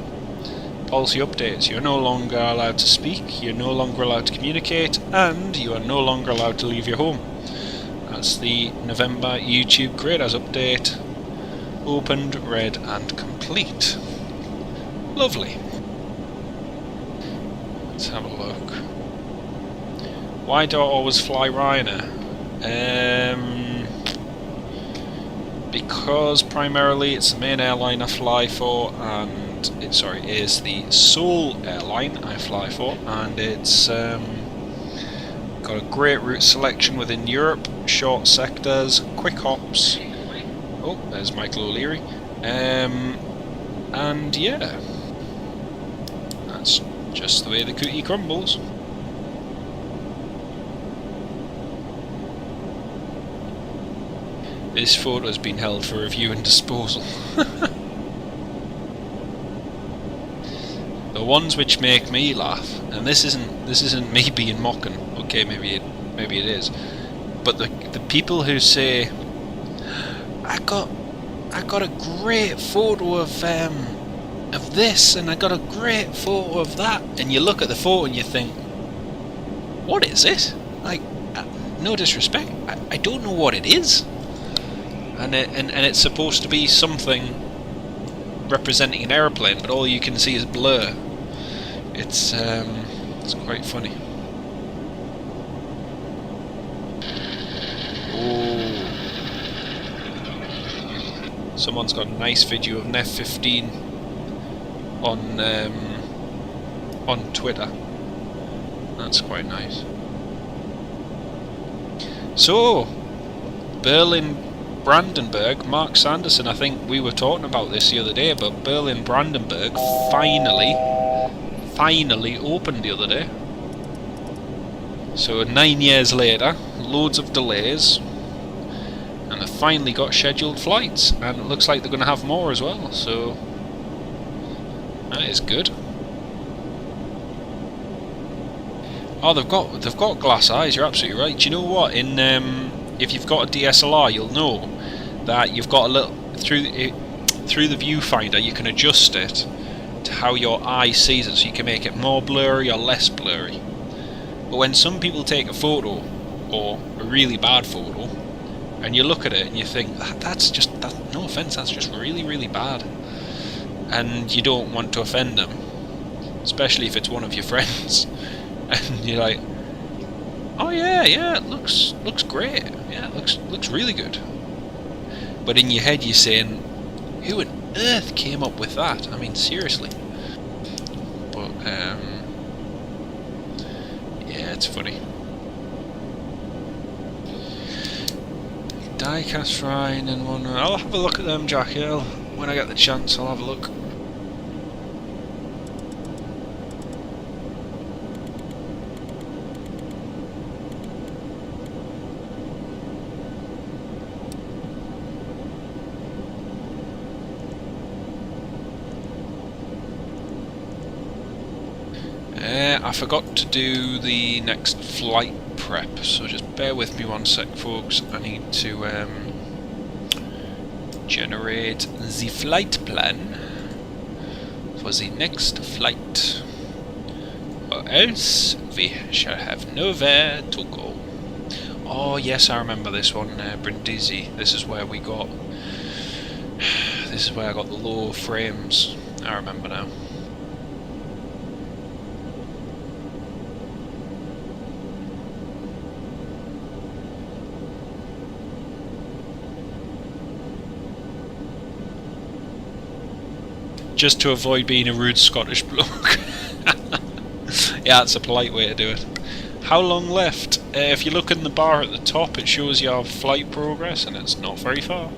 Policy updates. You're no longer allowed to speak, you're no longer allowed to communicate, and you are no longer allowed to leave your home. That's the November YouTube creators update. Opened, read, and complete. Lovely. Let's have a look. Why do I always fly Ryanair? Because primarily it's the main airline I fly for, and it is the sole airline I fly for, and it's got a great route selection within Europe, short sectors, quick hops. Oh, there's Michael O'Leary. And yeah, that's just the way the cookie crumbles. This photo has been held for review and disposal. The ones which make me laugh, and this isn't me being mocking. Okay, maybe it is, but the people who say, I got a great photo of this, and I got a great photo of that, and you look at the photo and you think, what is it? Like, no disrespect, I don't know what it is. And it's supposed to be something representing an airplane, but all you can see is blur. It's quite funny. Oh, someone's got a nice video of an F-15 on Twitter. That's quite nice. So, Berlin-Brandenburg, Mark Sanderson, I think we were talking about this the other day, but Berlin-Brandenburg finally opened the other day. So 9 years later, loads of delays, and they finally got scheduled flights, and it looks like they're going to have more as well, so that is good. Oh, they've got glass eyes, you're absolutely right. Do you know what, in if you've got a DSLR, you'll know that you've got a little through the viewfinder, you can adjust it to how your eye sees it, so you can make it more blurry or less blurry. But when some people take a photo, or a really bad photo, and you look at it and you think, that's no offence, that's just really, really bad, and you don't want to offend them, especially if it's one of your friends, and you're like, oh yeah, it looks great, yeah, it looks really good. But in your head you're saying, who on earth came up with that? I mean, seriously. But yeah, it's funny. Die-cast Rhine and one. I'll have a look at them, Jack. Yeah, when I get the chance, I'll have a look. I forgot to do the next flight prep, so just bear with me one sec, folks. I need to generate the flight plan for the next flight, or else we shall have nowhere to go. Oh yes, I remember this one, Brindisi. This is where I got the low frames. I remember now. Just to avoid being a rude Scottish bloke. Yeah, that's a polite way to do it. How long left? If you look in the bar at the top, it shows your flight progress, and it's not very far.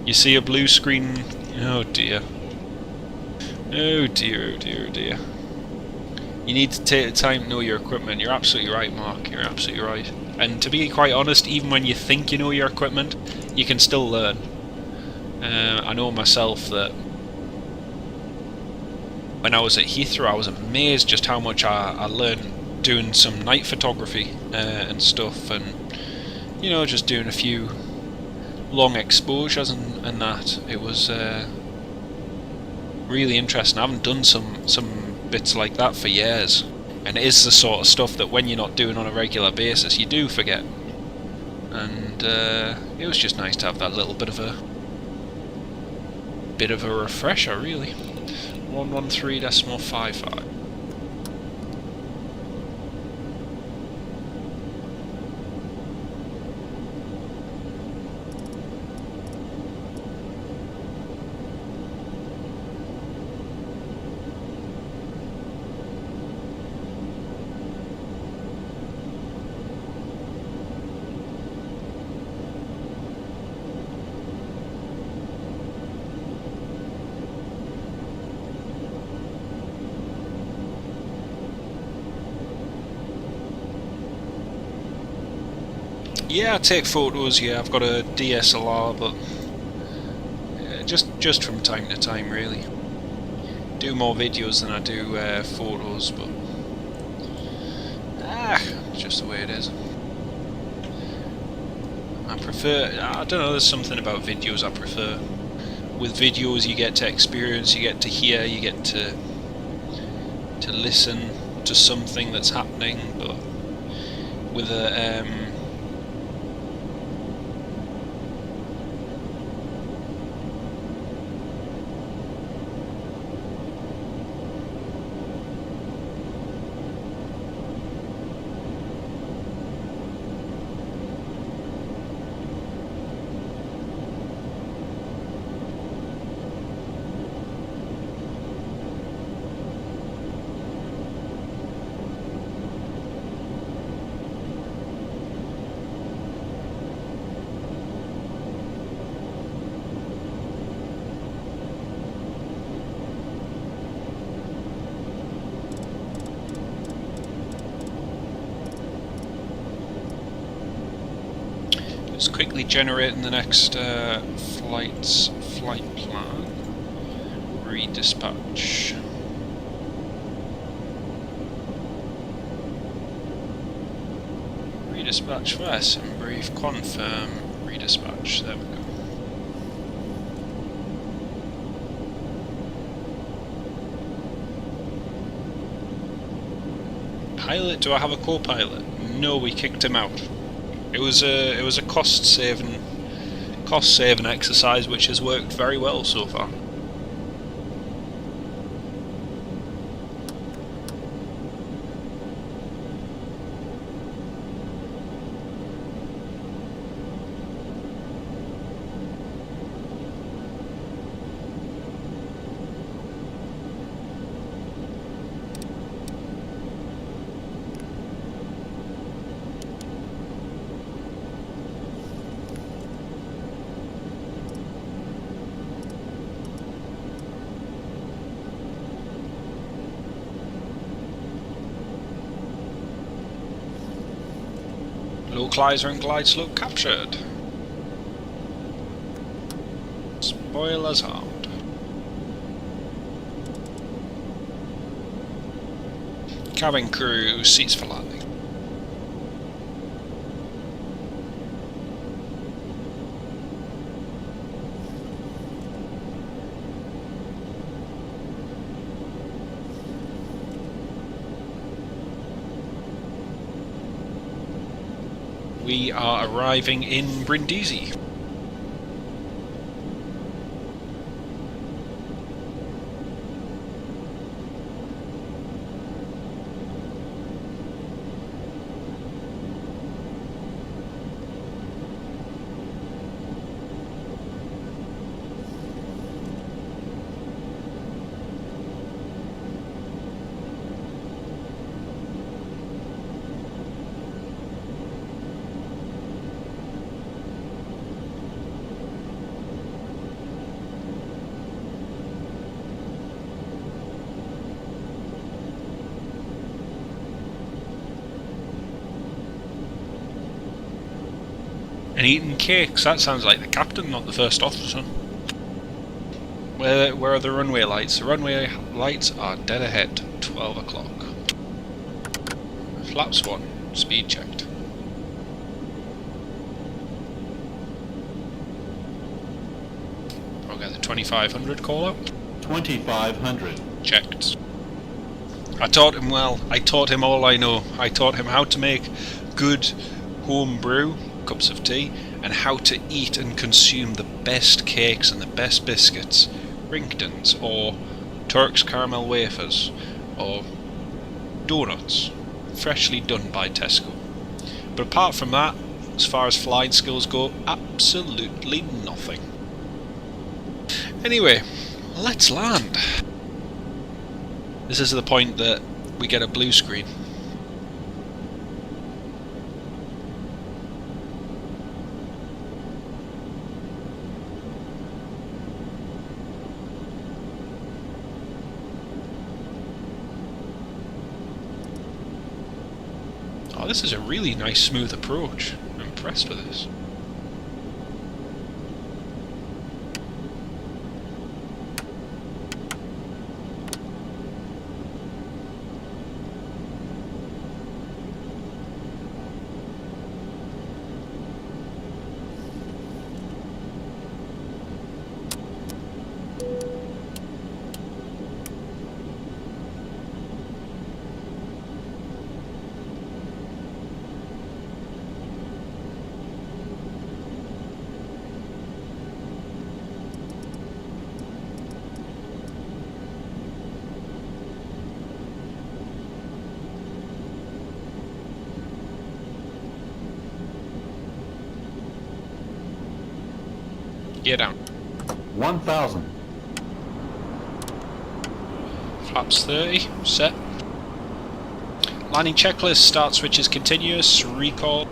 You see a blue screen. Oh dear. Oh dear, oh dear, oh dear. You need to take the time to know your equipment. You're absolutely right, Mark. You're absolutely right. And to be quite honest, even when you think you know your equipment, you can still learn. I know myself that when I was at Heathrow, I was amazed just how much I learned doing some night photography and stuff, and you know, just doing a few long exposures and that. It was really interesting. I haven't done some bits like that for years, and it is the sort of stuff that when you're not doing on a regular basis, you do forget. And it was just nice to have that little bit of a refresher, really. 113.55. Yeah, I take photos. Yeah, I've got a DSLR, but just from time to time, really. Do more videos than I do photos, but it's just the way it is. I prefer. I don't know. There's something about videos I prefer. With videos, you get to experience, you get to hear, you get to listen to something that's happening, but with a Let's quickly generate in the next flight plan. Redispatch. Redispatch Vatsim, brief, confirm, redispatch, there we go. Pilot, do I have a co-pilot? No, we kicked him out. It was a cost saving exercise which has worked very well so far. Localizer and glide slope captured. Spoilers armed. Cabin crew, seats for landing. We are arriving in Brindisi. And eating cakes, that sounds like the captain, not the first officer. Where are the runway lights? The runway lights are dead ahead, 12 o'clock. Flaps 1, speed checked. I'll get the 2500 call out.
2500.
Checked. I taught him well. I taught him all I know. I taught him how to make good home brew, cups of tea, and how to eat and consume the best cakes and the best biscuits, Ringtons, or Turk's caramel wafers, or donuts, freshly done by Tesco. But apart from that, as far as flying skills go, absolutely nothing. Anyway, let's land. This is the point that we get a blue screen. Oh, this is a really nice smooth approach. I'm the rest of this. Gear down.
1,000.
Flaps 30, set. Landing checklist, start switch is continuous, recall.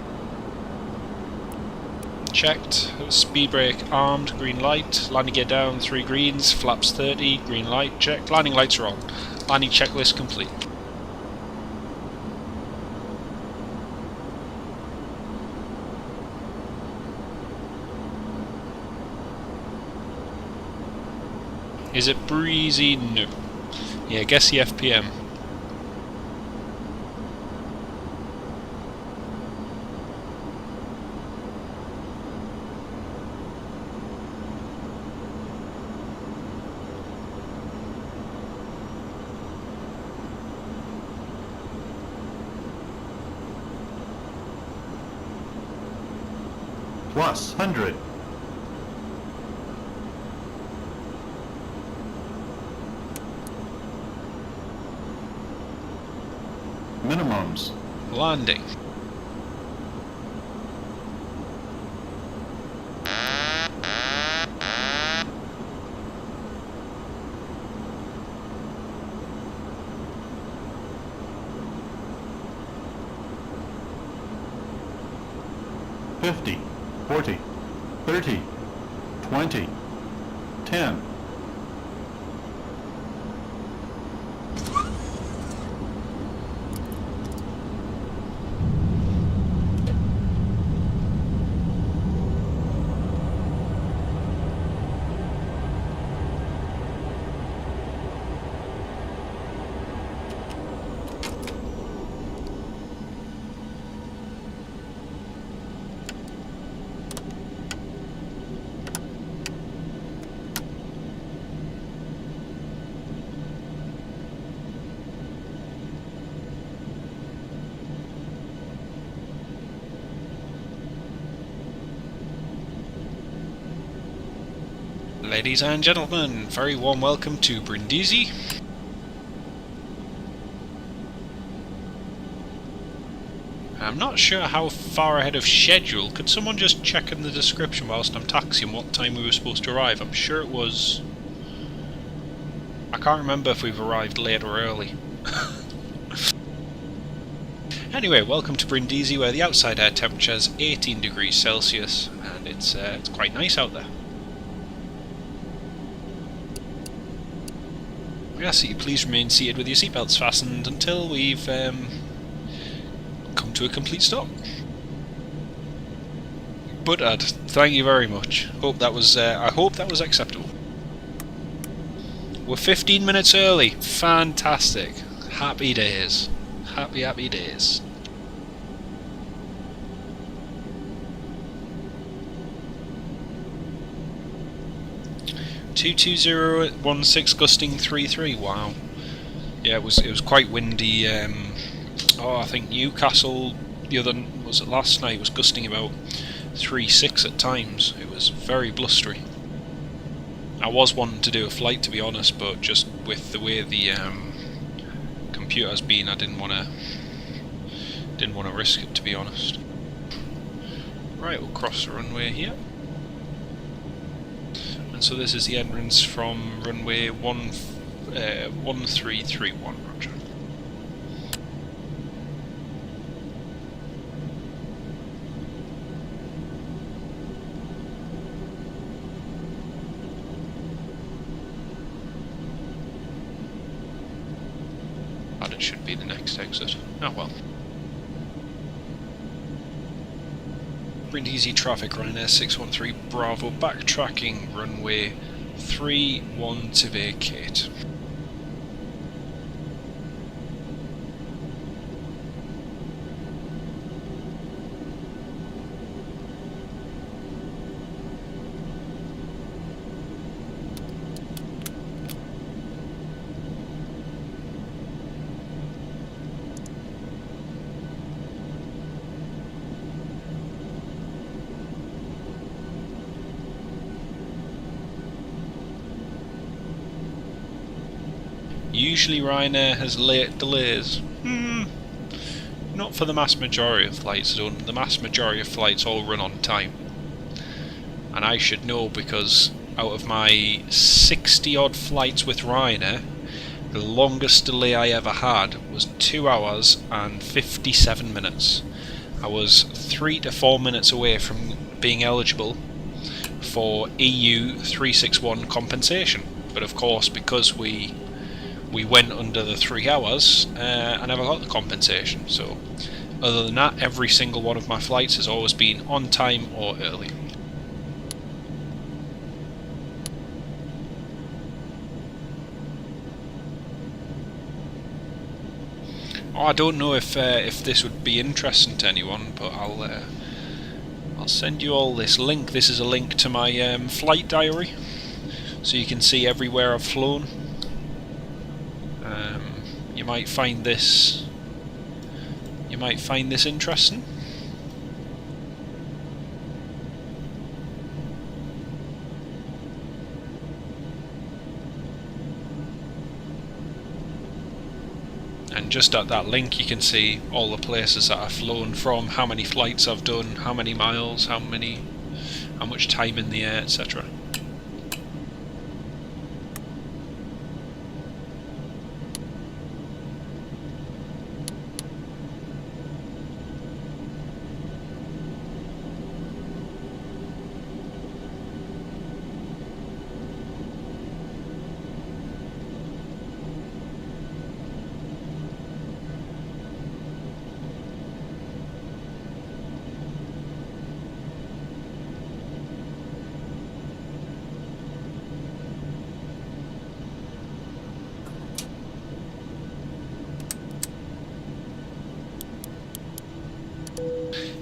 Checked, speed brake armed, green light, landing gear down, 3 greens, flaps 30, green light, checked, landing lights are on. Landing checklist complete. Is it breezy? No. Yeah, guess the FPM.
Plus 100. Minimums.
Landing.
$50, $40, $30, $20, $10.
Ladies and gentlemen, very warm welcome to Brindisi. I'm not sure how far ahead of schedule. Could someone just check in the description whilst I'm taxiing what time we were supposed to arrive? I'm sure it was... I can't remember if we've arrived late or early. Anyway, welcome to Brindisi, where the outside air temperature is 18 degrees Celsius and it's quite nice out there. We ask that you please remain seated with your seatbelts fastened until we've come to a complete stop. But thank you very much. Hope that was. I hope that was acceptable. We're 15 minutes early. Fantastic. Happy days. Happy, happy days. (22016) gusting 33. Wow. Yeah, it was quite windy. I think Newcastle was it last night, was gusting about 3.6 at times. It was very blustery. I was wanting to do a flight, to be honest, but just with the way the computer's been, I didn't want to risk it, to be honest. Right, we'll cross the runway here. And so this is the entrance from runway 1331, roger. But it should be the next exit. Oh well. Brindisi traffic, Ryanair 613 Bravo, backtracking, runway 31 to vacate. Usually Ryanair has late delays. Not for the mass majority of flights. The mass majority of flights all run on time. And I should know because out of my 60 odd flights with Ryanair, the longest delay I ever had was 2 hours and 57 minutes. I was 3 to 4 minutes away from being eligible for EU 361 compensation. But of course, because we went under the 3 hours, I never got the compensation. So other than that, every single one of my flights has always been on time or early. Oh, I don't know if this would be interesting to anyone, but I'll send you all this link. This is a link to my flight diary, so you can see everywhere I've flown. You might find this interesting. And just at that link you can see all the places that I've flown from, how many flights I've done, how many miles, how much time in the air, etc.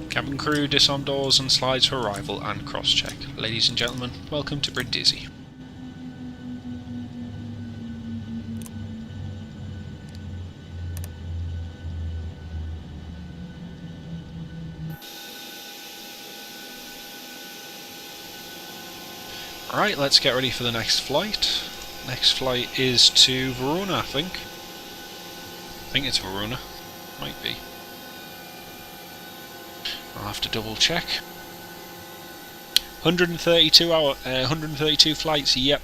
Cabin crew, disarm doors and slides for arrival and cross-check. Ladies and gentlemen, welcome to Brindisi. Alright, let's get ready for the next flight. Next flight is to Verona, I think. I think it's Verona. Might be. I'll have to double check. 132 flights, yep.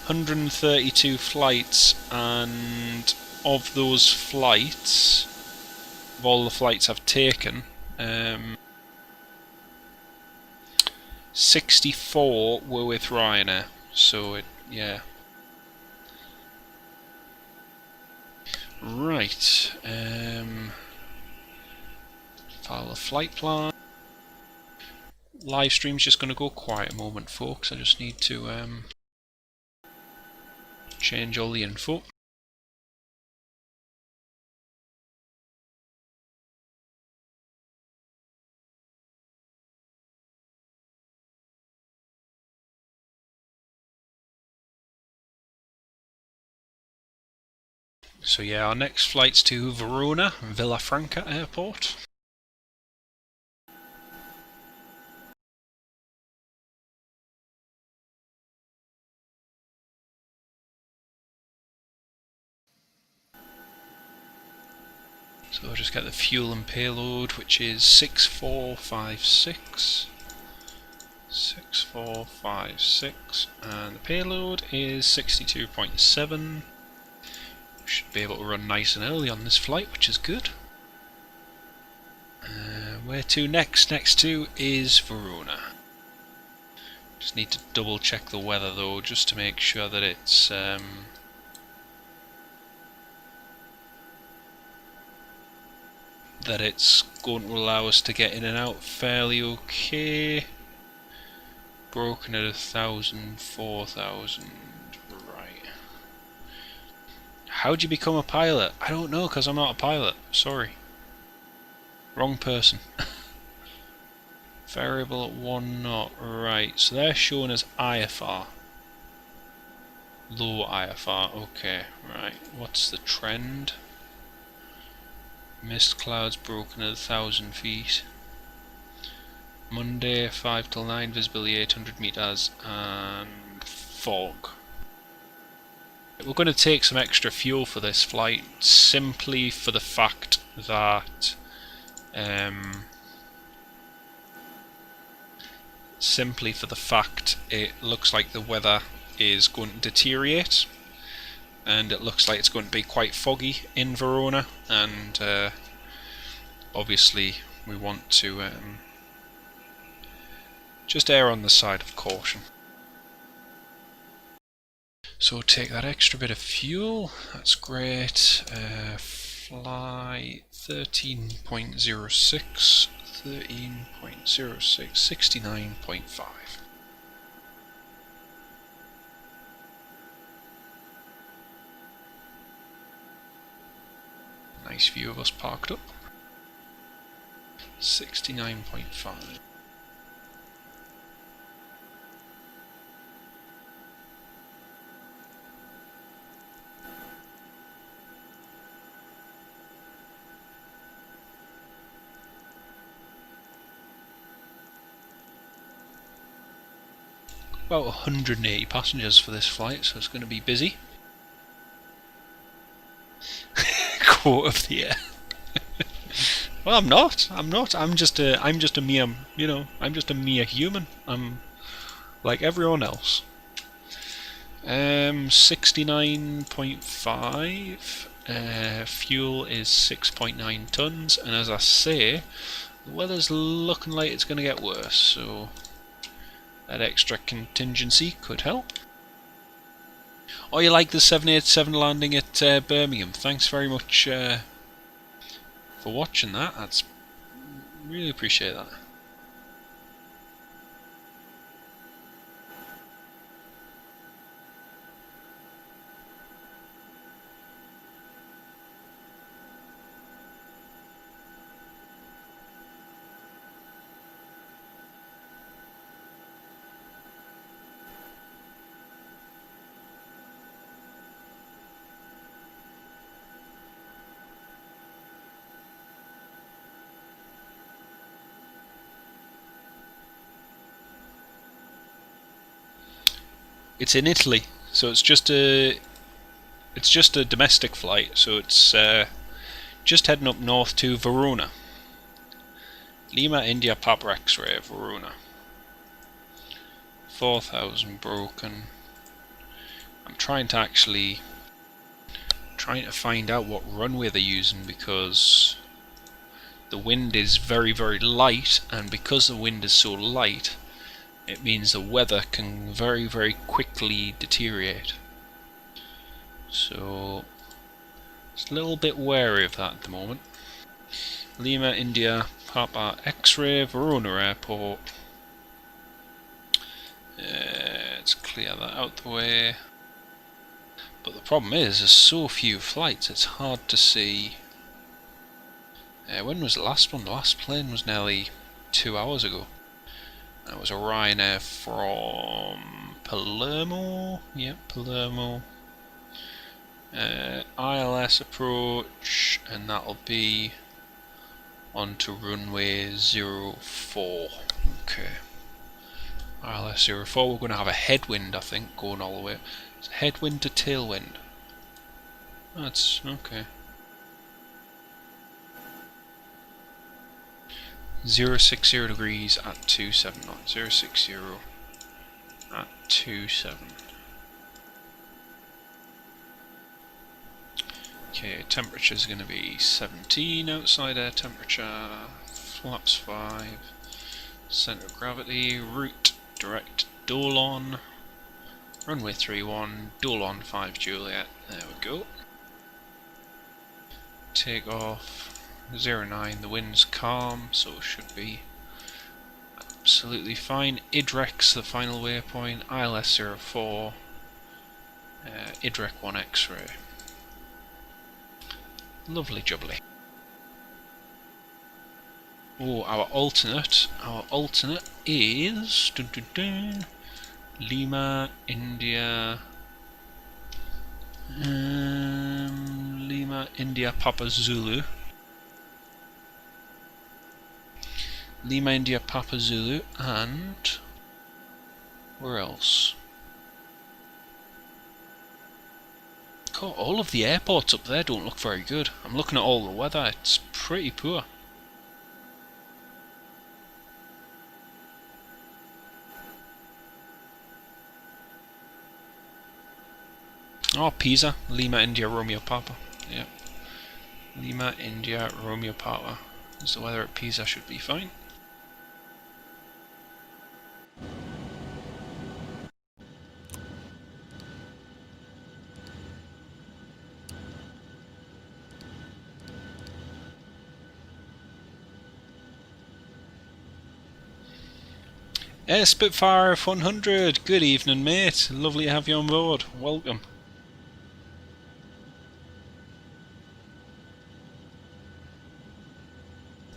132 flights, and of those flights, of all the flights I've taken, 64 were with Ryanair, so yeah. Right, file the flight plan. Livestream's just going to go quiet a moment, folks. I just need to change all the info. So yeah, our next flight's to Verona, Villafranca Airport. So I'll just get the fuel and payload, which is 6456. 6456, and the payload is 62.7. Should be able to run nice and early on this flight, which is good. Where to next? Next to is Verona. Just need to double check the weather though, just to make sure that it's that it's going to allow us to get in and out fairly okay. Broken at 1,000, 4,000, right. How'd you become a pilot? I don't know, because I'm not a pilot, sorry. Wrong person. Variable at 1 knot, right, so they're showing as IFR. Low IFR, okay, right. What's the trend? Mist clouds broken at 1,000 feet. Monday 5 till 9, visibility 800 meters, and fog. We're going to take some extra fuel for this flight, simply for the fact that it looks like the weather is going to deteriorate, and it looks like it's going to be quite foggy in Verona, and obviously we want to just err on the side of caution. So take that extra bit of fuel, that's great. Fly 13.06, 69.5. Nice view of us parked up. 69.5. About 180 passengers for this flight, so it's going to be busy. Quote of the year. Well, I'm not. I'm just a mere, I'm just a mere human. I'm like everyone else. 69.5. Fuel is 6.9 tons, and as I say, the weather's looking like it's going to get worse. So that extra contingency could help. Oh, you like the 787 landing at Birmingham? Thanks very much for watching that. That's really appreciate that. It's in Italy, so it's just a domestic flight. So it's just heading up north to Verona. Lima India Papa X-ray Verona. 4,000 broken. I'm trying to find out what runway they're using, because the wind is very, very light, and because the wind is so light, it means the weather can very, very quickly deteriorate. So it's a little bit wary of that at the moment. Lima India Papa X-ray Verona Airport. Let's clear that out the way. But the problem is there's so few flights, it's hard to see. When was the last one? The last plane was nearly 2 hours ago. That was a Ryanair from Palermo. Yep, Palermo. ILS approach, and that'll be onto runway 04. Okay. ILS 04. We're going to have a headwind, I think, going all the way. It's headwind to tailwind. That's okay. 060 degrees at 27 knots. 060 at 27. Okay, temperature is going to be 17 outside air temperature. Flaps 5. Center of gravity. Route direct Dolon. Runway 31. Dolon 5 Juliet. There we go. Take off. 09. The wind's calm, so it should be absolutely fine. IDREX, the final waypoint. ILS 04. IDREC 1 X-ray. Lovely jubbly. Oh, our alternate is Lima, India. Lima, India, Papa Zulu. Lima, India, Papa Zulu, and where else? God, all of the airports up there don't look very good. I'm looking at all the weather, it's pretty poor. Oh, Pisa, Lima, India, Romeo, Papa. Yeah. Lima, India, Romeo, Papa. So the weather at Pisa should be fine. Spitfire F100, good evening mate, lovely to have you on board, welcome.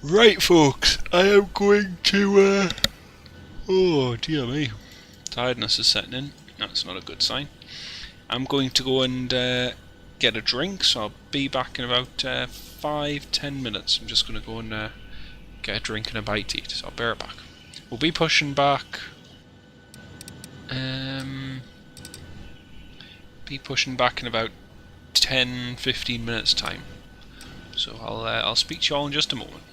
Right folks, I am going to, oh dear me, tiredness is setting in, that's not a good sign. I'm going to go and get a drink, so I'll be back in about 5-10 minutes. I'm just going to go and get a drink and a bite to eat, so I'll bear it back. We'll be pushing back. Be pushing back in about 10-15 minutes time. So I'll speak to you all in just a moment.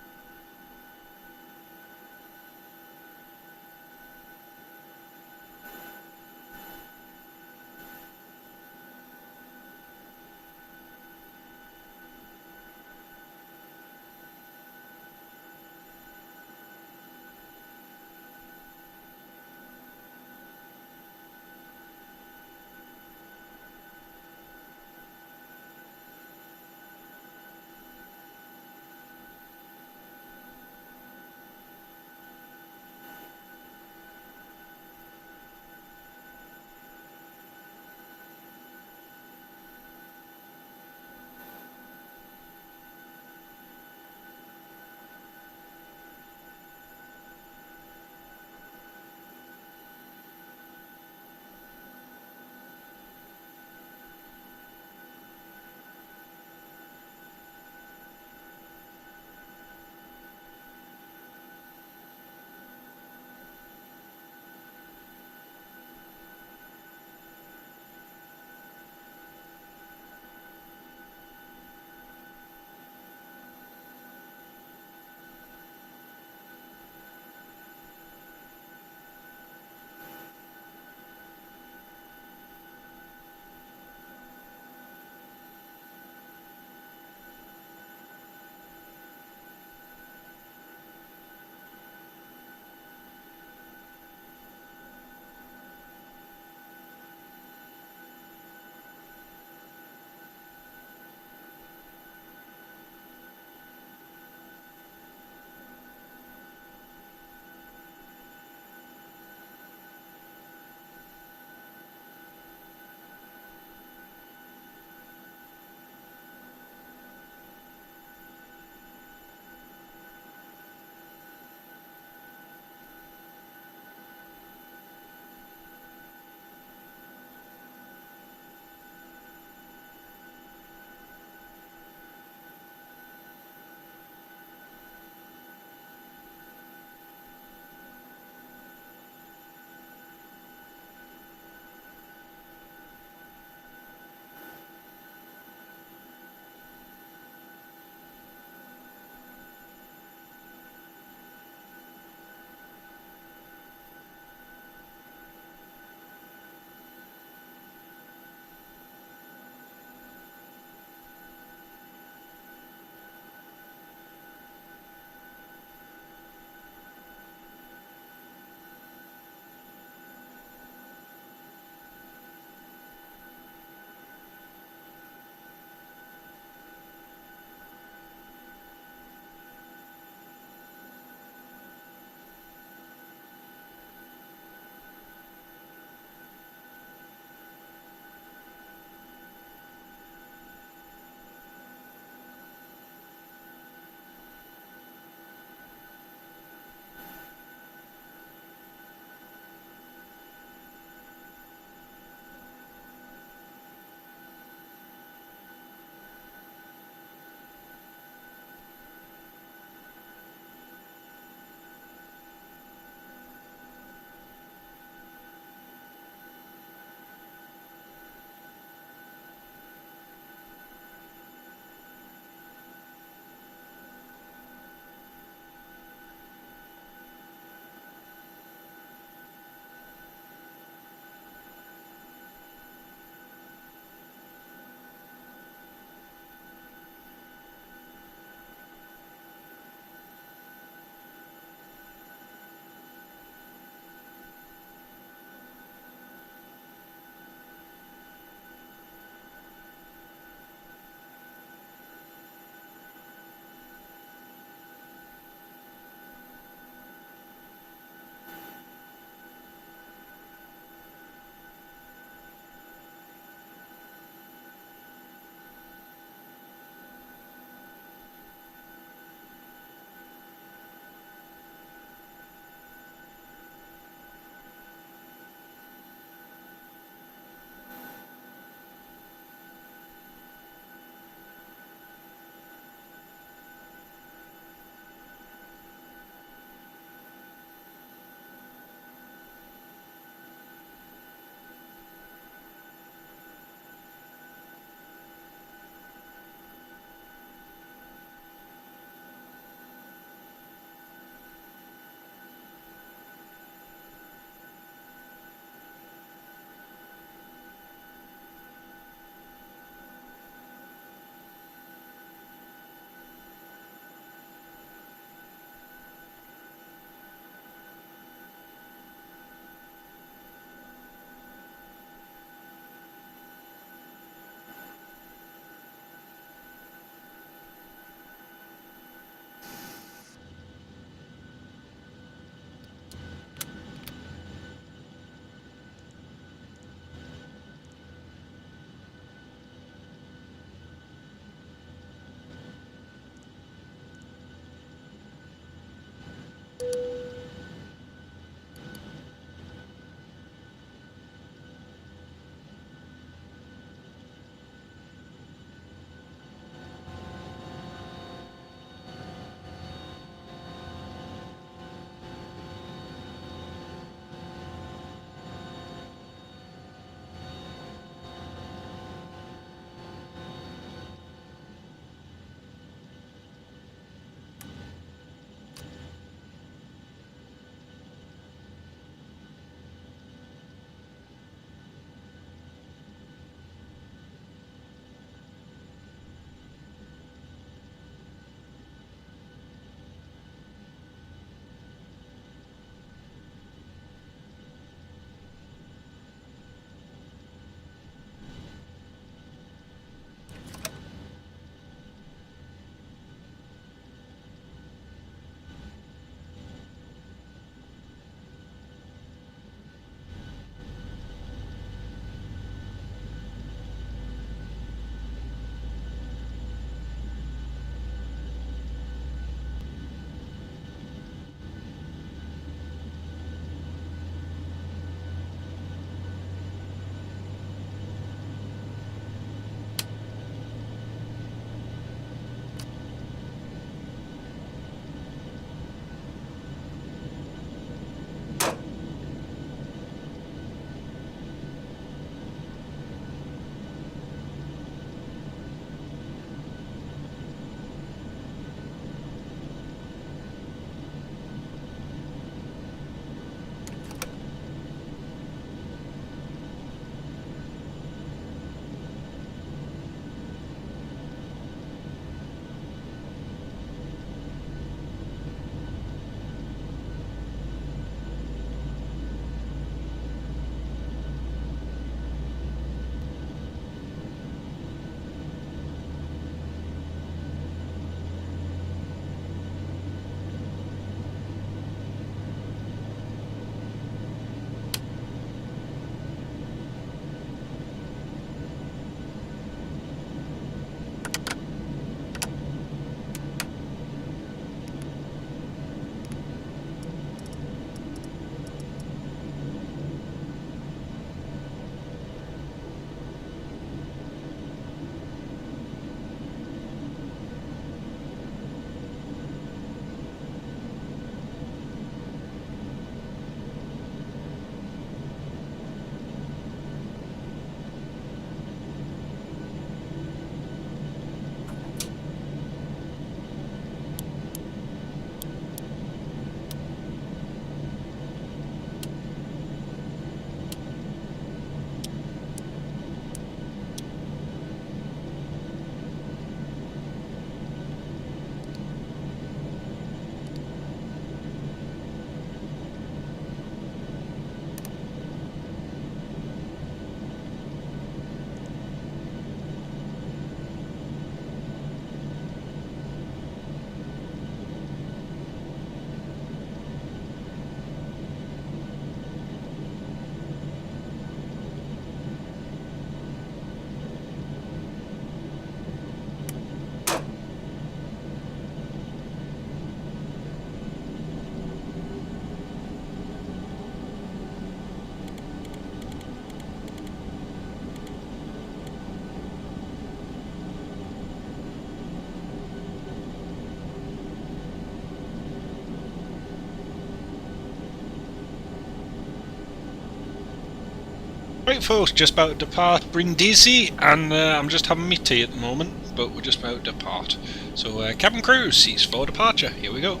Right folks, just about to depart Brindisi, and I'm just having my tea at the moment, but we're just about to depart. So cabin crew, cease for departure, here we go.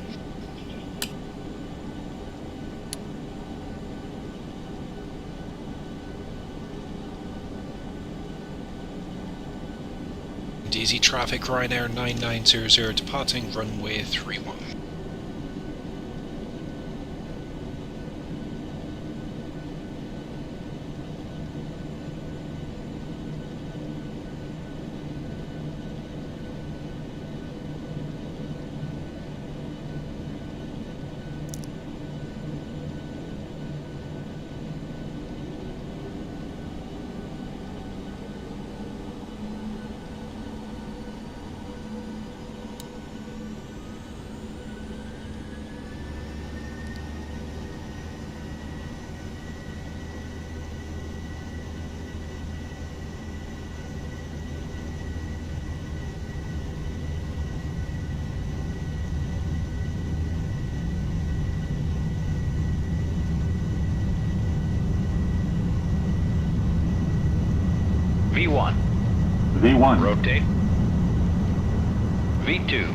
Brindisi traffic, Ryanair 9900 departing runway 31.
V1,
V1.
rotate. V2,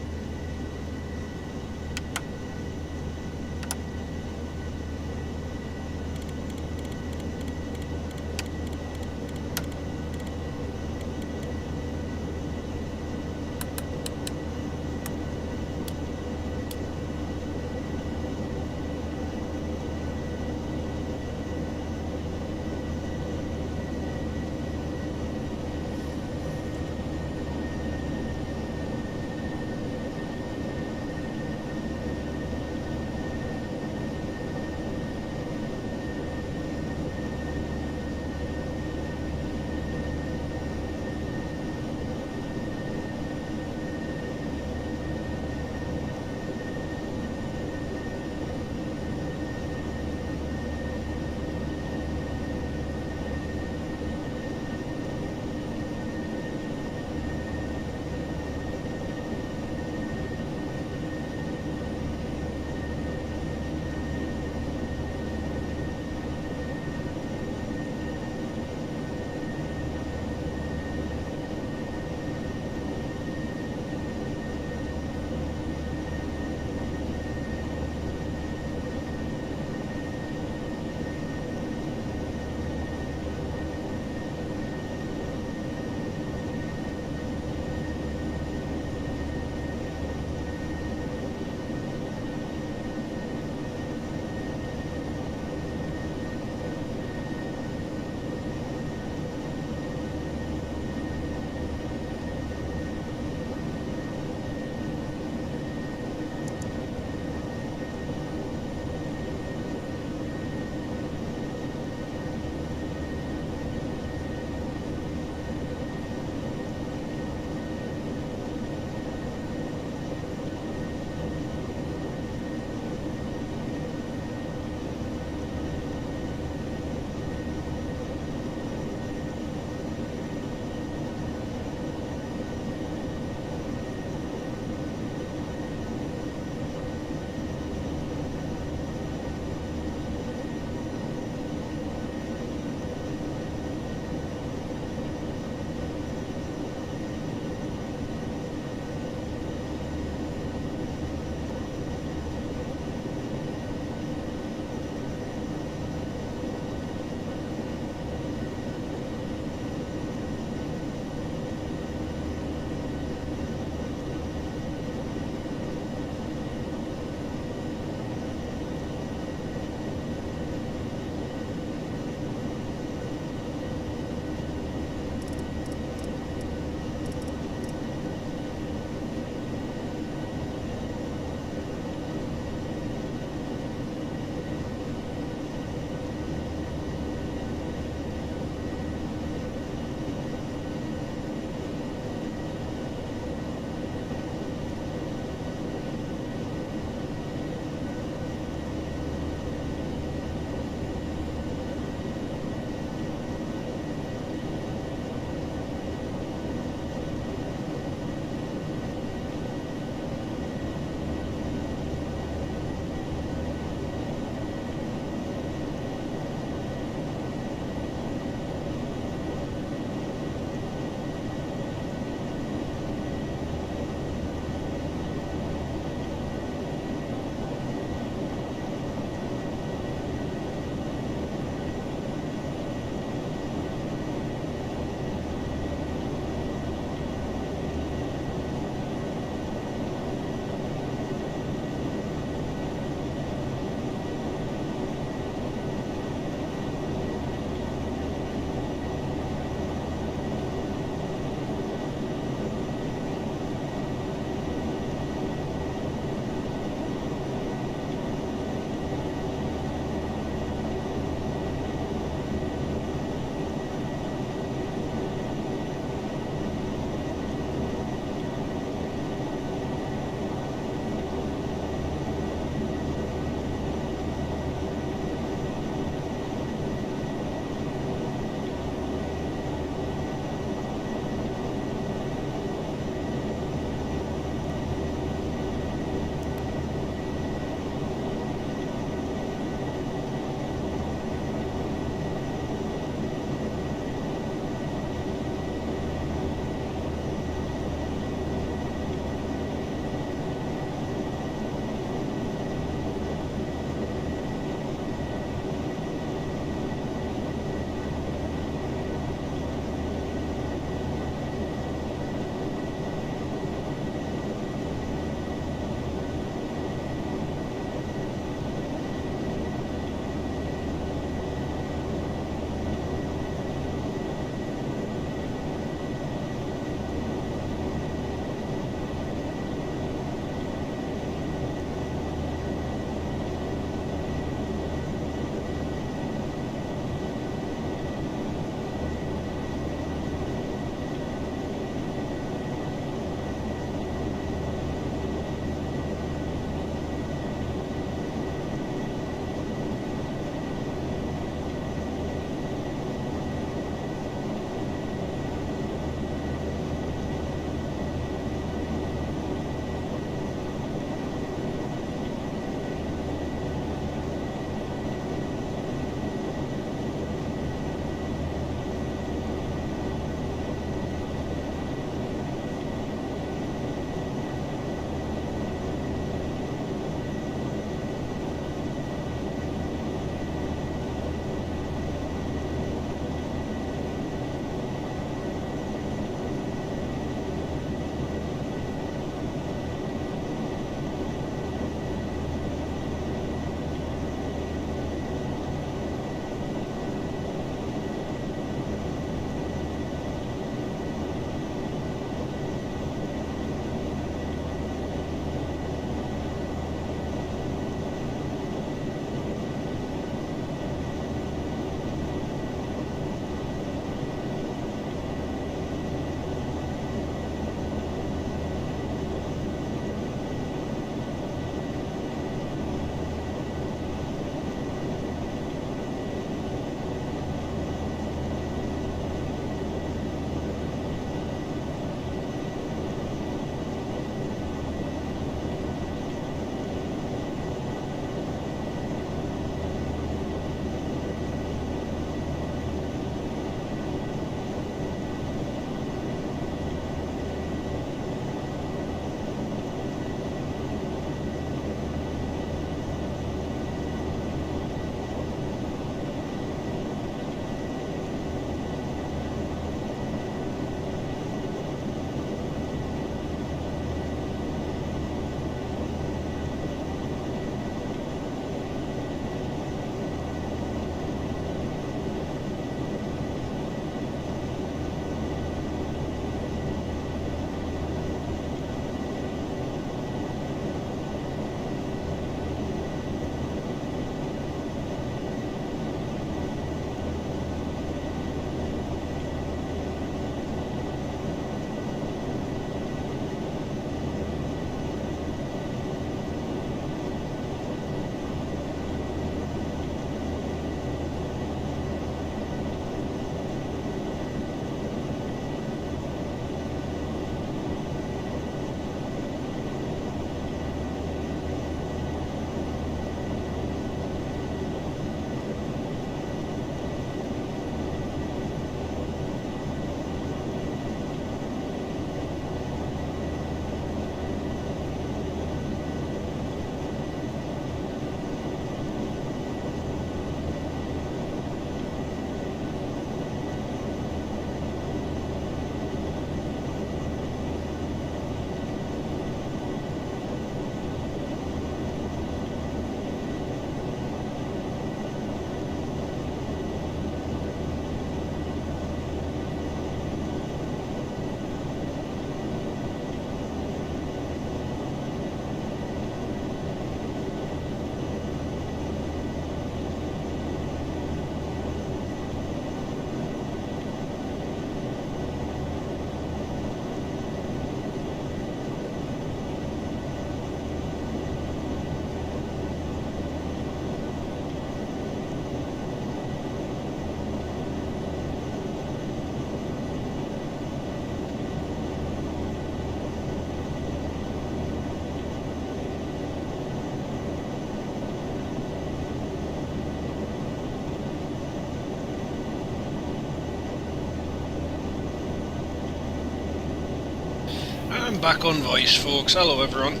I'm back on voice, folks. Hello, everyone.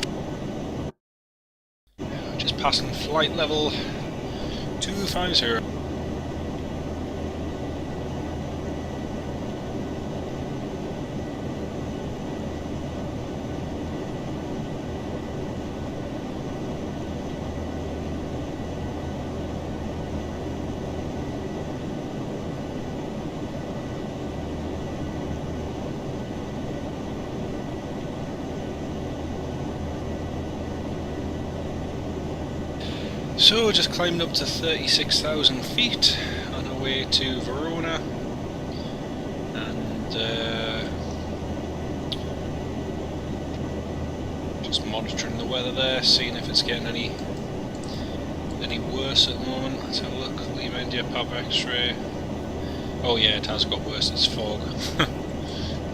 Just passing flight level 250. So, just climbed up to 36,000 feet on our way to Verona, and just monitoring the weather there, seeing if it's getting any worse at the moment. Let's have a look. LIBR India Pub X-ray. Oh yeah, it has got worse. It's fog.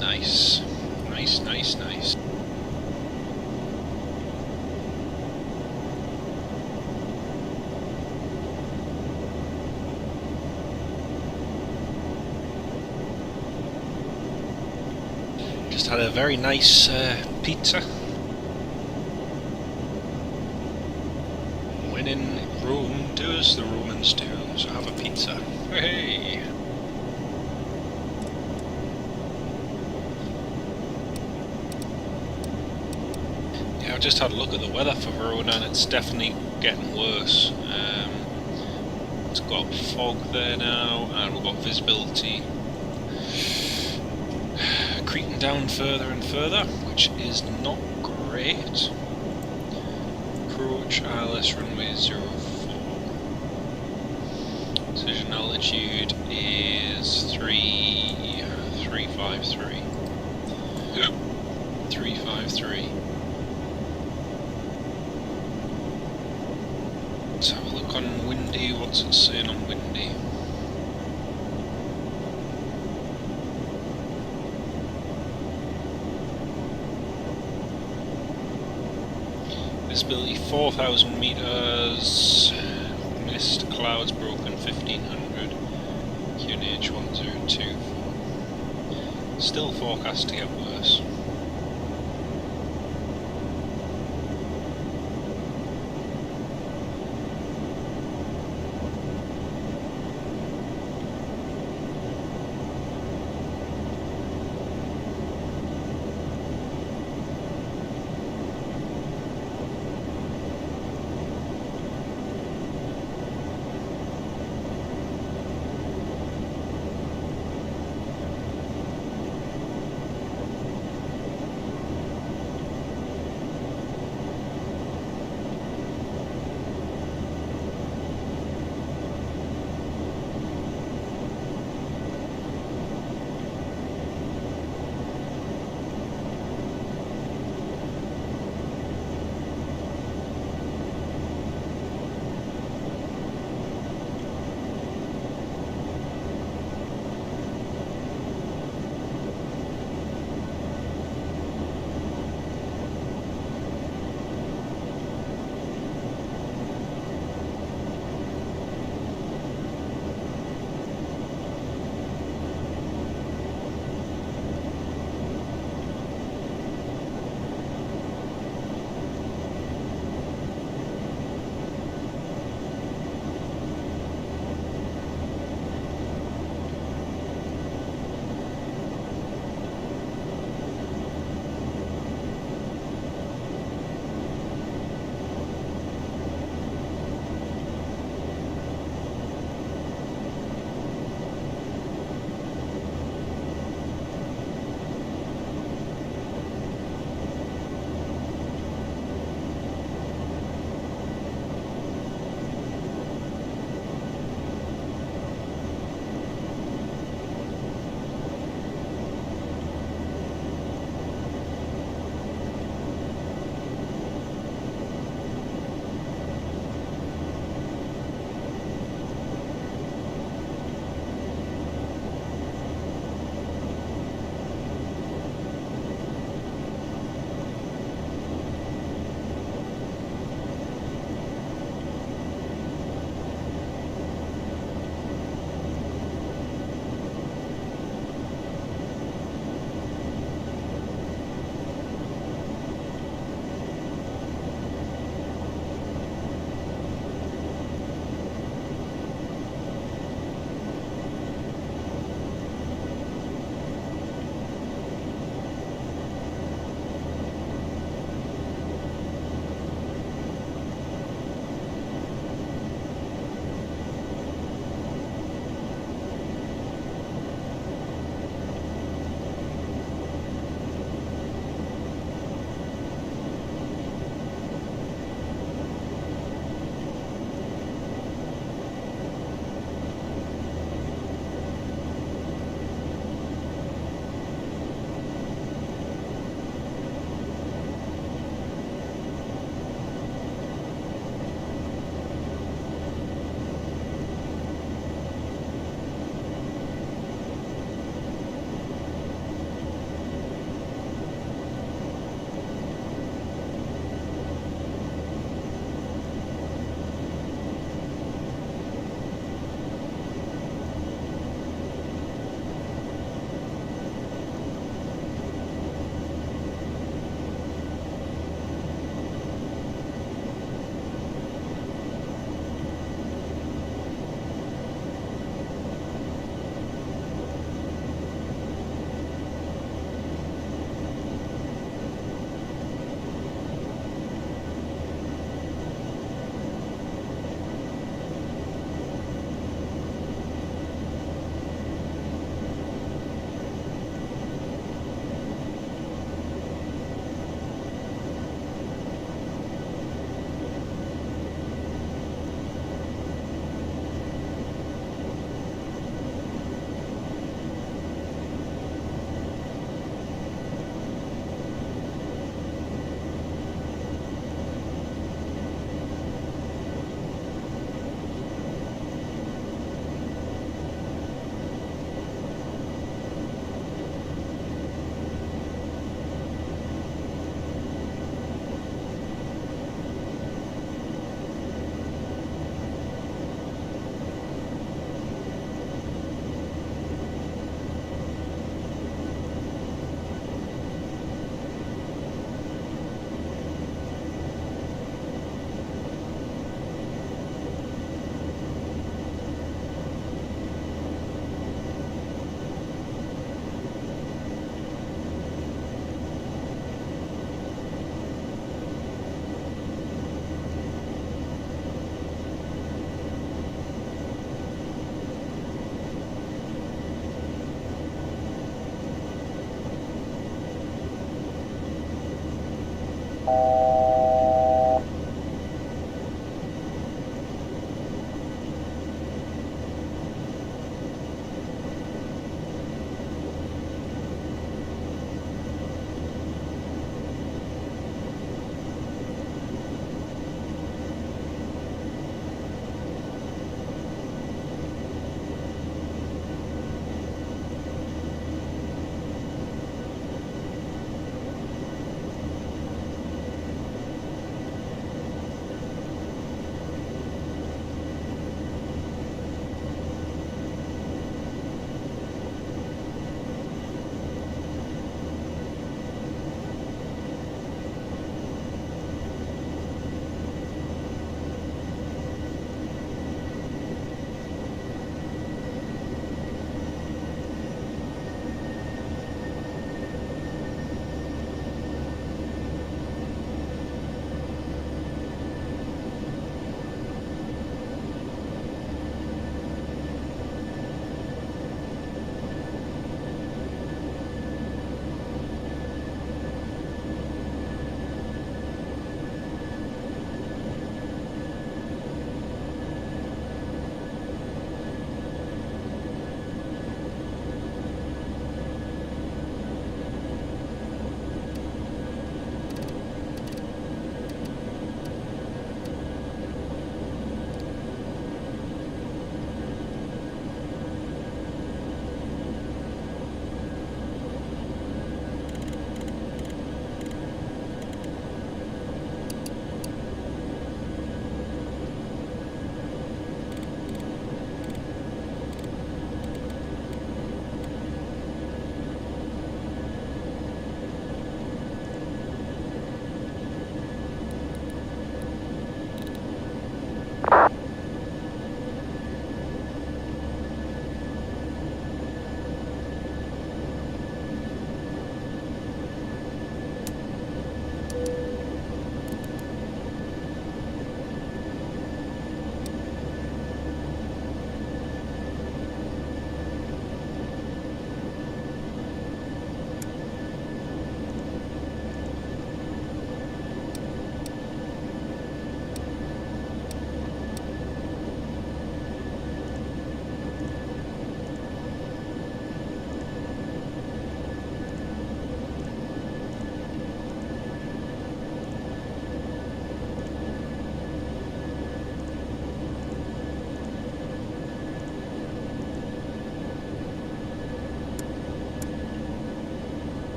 Nice, nice, nice, nice. Just had a very nice pizza. When in Rome, do as the Romans do, so have a pizza. Hey! Yeah, I've just had a look at the weather for Verona and it's definitely getting worse. It's got fog there now and we've got visibility creeping down further and further, which is not great. Approach ILS runway 04. Decision altitude is 353. 353. Let's have a look on windy. What's it saying on windy? Visibility 4,000 meters. Mist clouds broken 1500. QNH 1024. Still forecast to get worse.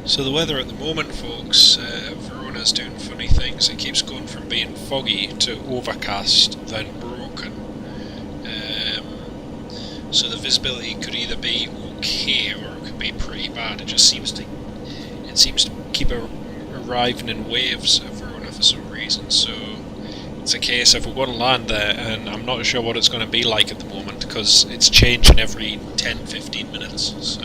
So the weather at the moment, folks, Verona's doing funny things. It keeps going from being foggy to overcast, then broken. So the visibility could either be okay or it could be pretty bad. It just seems to keep arriving in waves at Verona for some reason. So it's a case of we're going to land there, and I'm not sure what it's going to be like at the moment because it's changing every 10-15 minutes. So.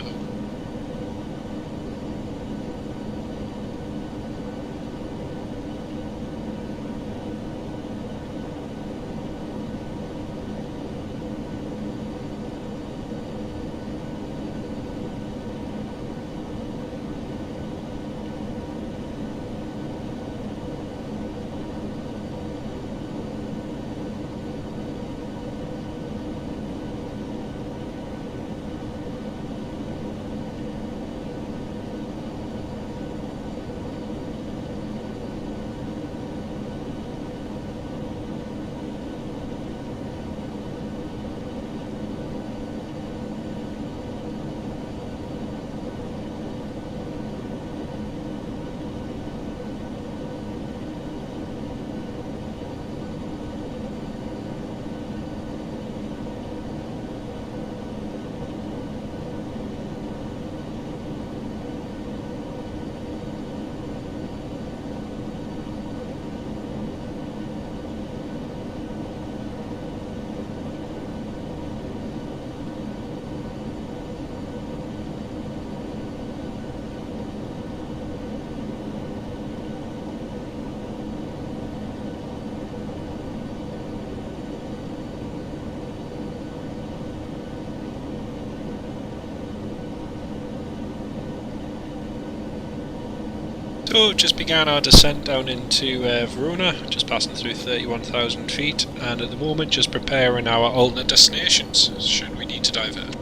So just began our descent down into Verona, just passing through 31,000 feet, and at the moment just preparing our alternate destinations, should we need to divert.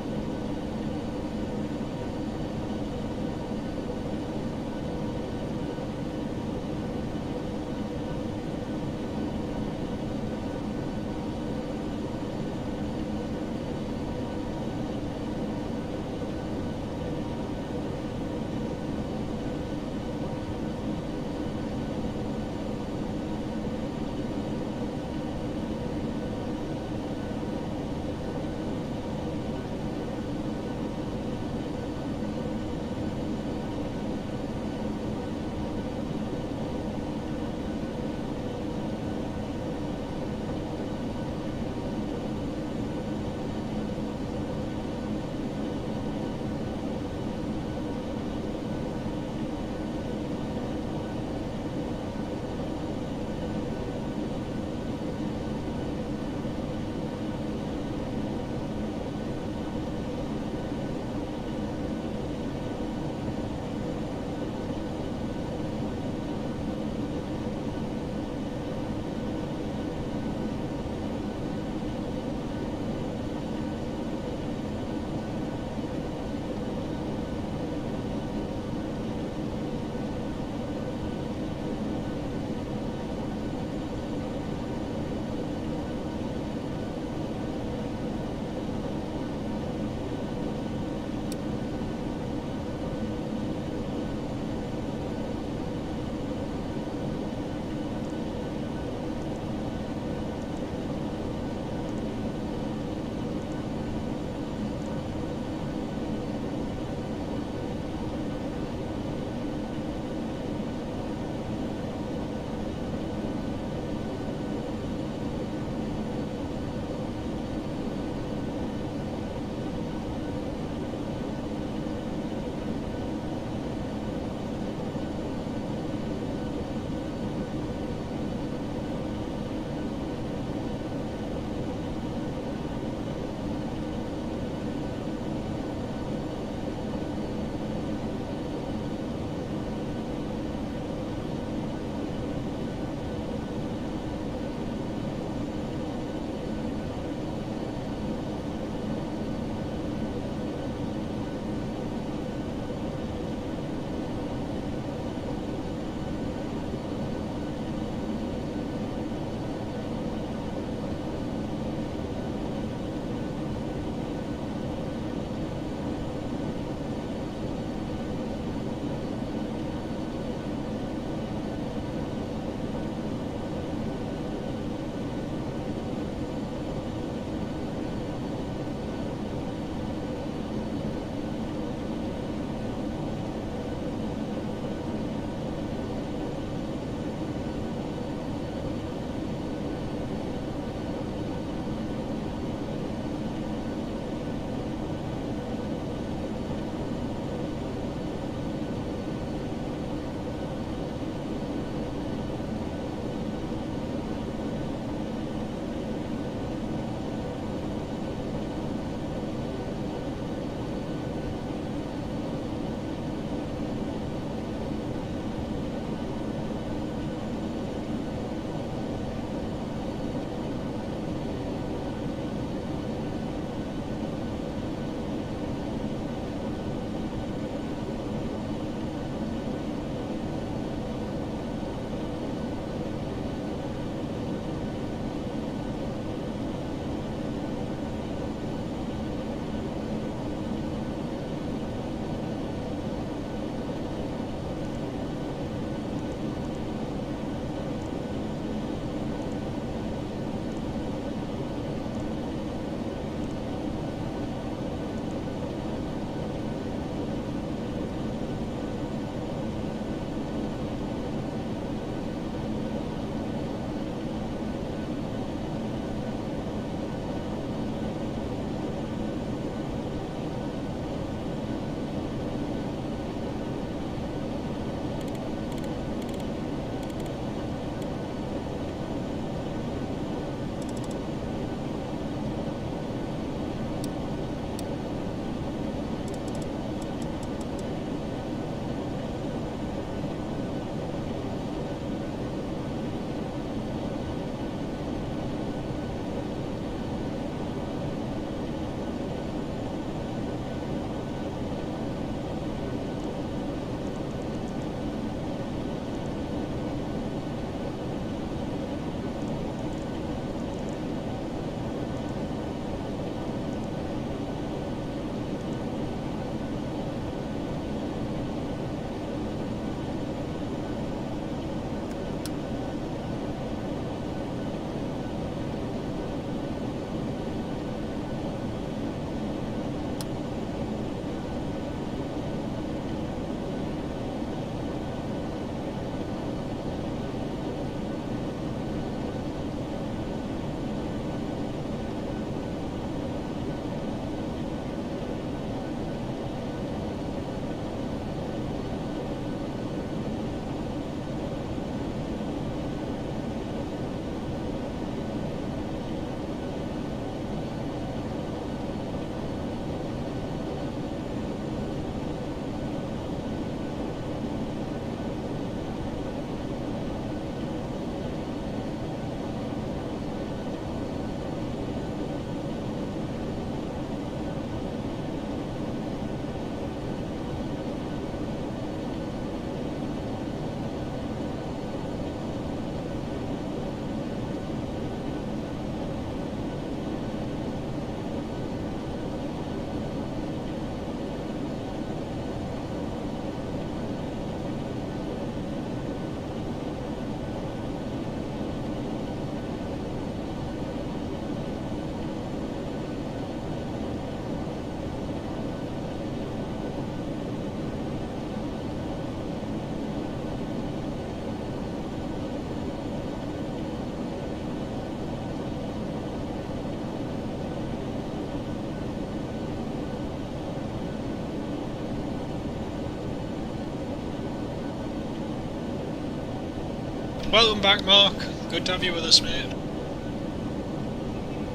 Welcome back, Mark. Good to have you with us, mate.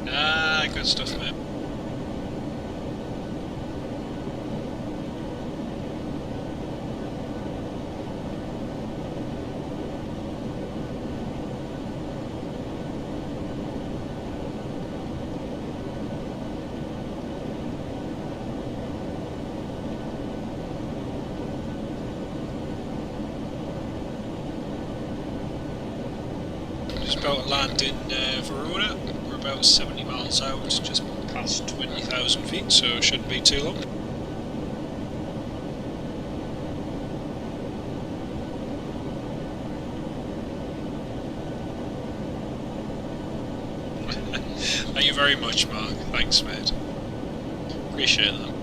Ah, good stuff, mate. Just about to land in Verona. We're about 70 miles out, just past 20,000 feet, so shouldn't be too long. Thank you very much, Mark. Thanks, mate. Appreciate that.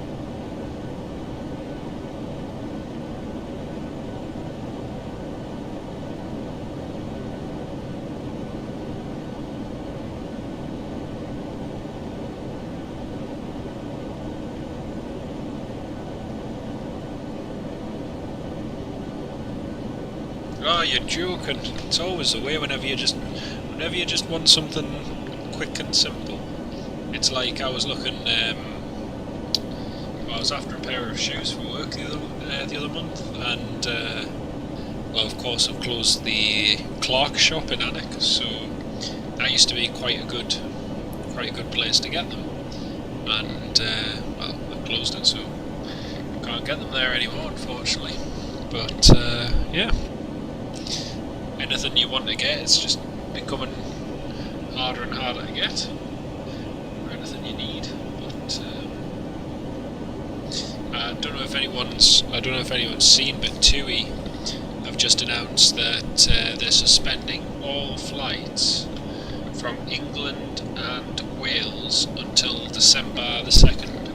Oh, you're joking. It's always the way whenever you just want something quick and simple. It's like I was looking, I was after a pair of shoes for work the other month, and well, of course I've closed the Clark shop in Alnwick, so that used to be quite a good place to get them, and well, I've closed it, so can't get them there anymore, unfortunately. But yeah. Anything you want to get, it's just becoming harder and harder to get. Or anything you need. But I don't know if anyone's seen, but TUI have just announced that they're suspending all flights from England and Wales until December the 2nd.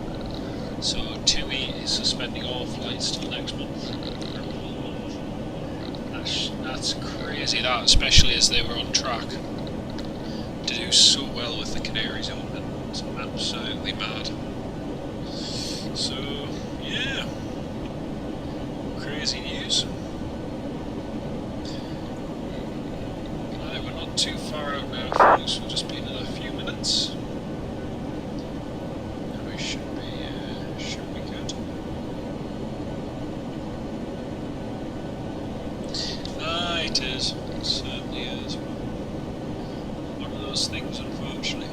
So TUI is suspending all flights till next month. That's crazy, that, especially as they were on track to do so well with the Canaries Open. It's absolutely mad. So, yeah. Crazy news. Right, we're not too far out now, folks. We'll just be another few minutes. And we should be good. It is. It certainly is. One of those things, unfortunately.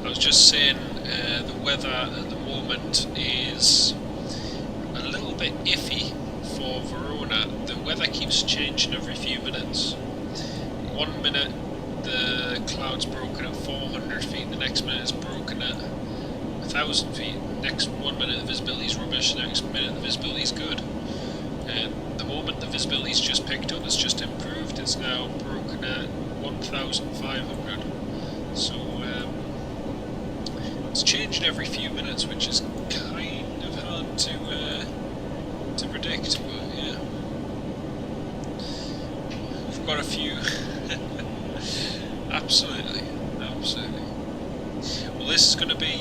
I was just saying, the weather at the moment is a little bit iffy for Verona. The weather keeps changing every few minutes. 1 minute the cloud's broken at 400 feet, the next minute it's broken at 1,000 feet. Next 1 minute the visibility's rubbish, the next minute the visibility's good. And the moment the visibility's just picked up, it's just improved. It's now broken at 1,500. So it's changing every few minutes, which is kind of hard to predict, but yeah. We've got a few. Absolutely. Well, this is going to be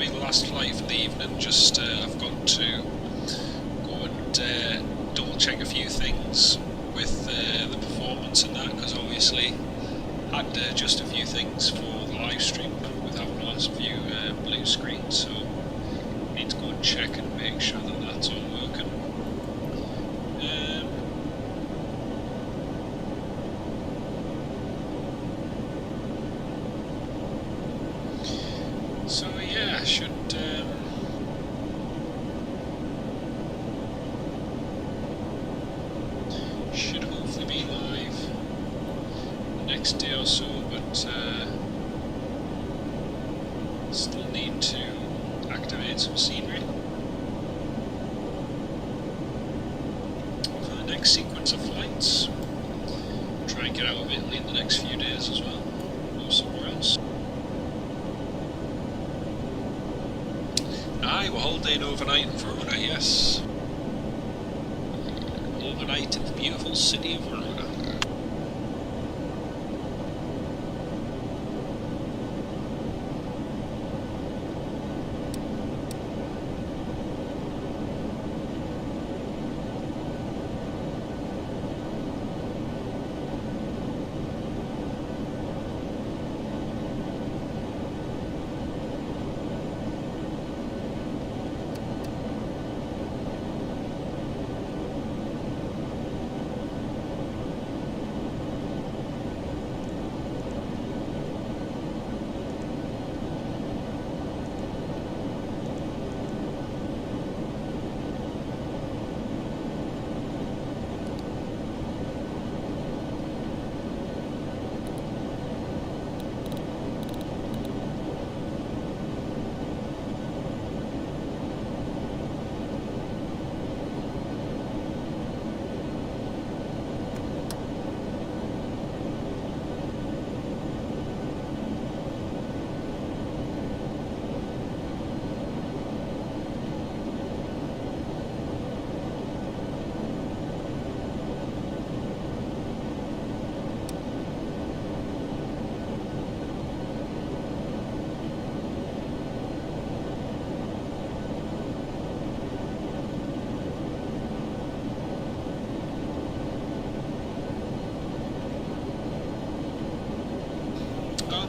the last flight for the evening. Just I've got to go and double check a few things with the performance and that, because obviously had just a few things for the live stream with having the last few blue screens, so I need to go and check and make sure that that's all working. So yeah, should hopefully be live the next day or so, but still need to activate some scenery for the next sequence of flights. Try and might get out of Italy in the next few days as well, or somewhere else. Aye, we're holding overnight in Verona, yes. Overnight in the beautiful city of Verona.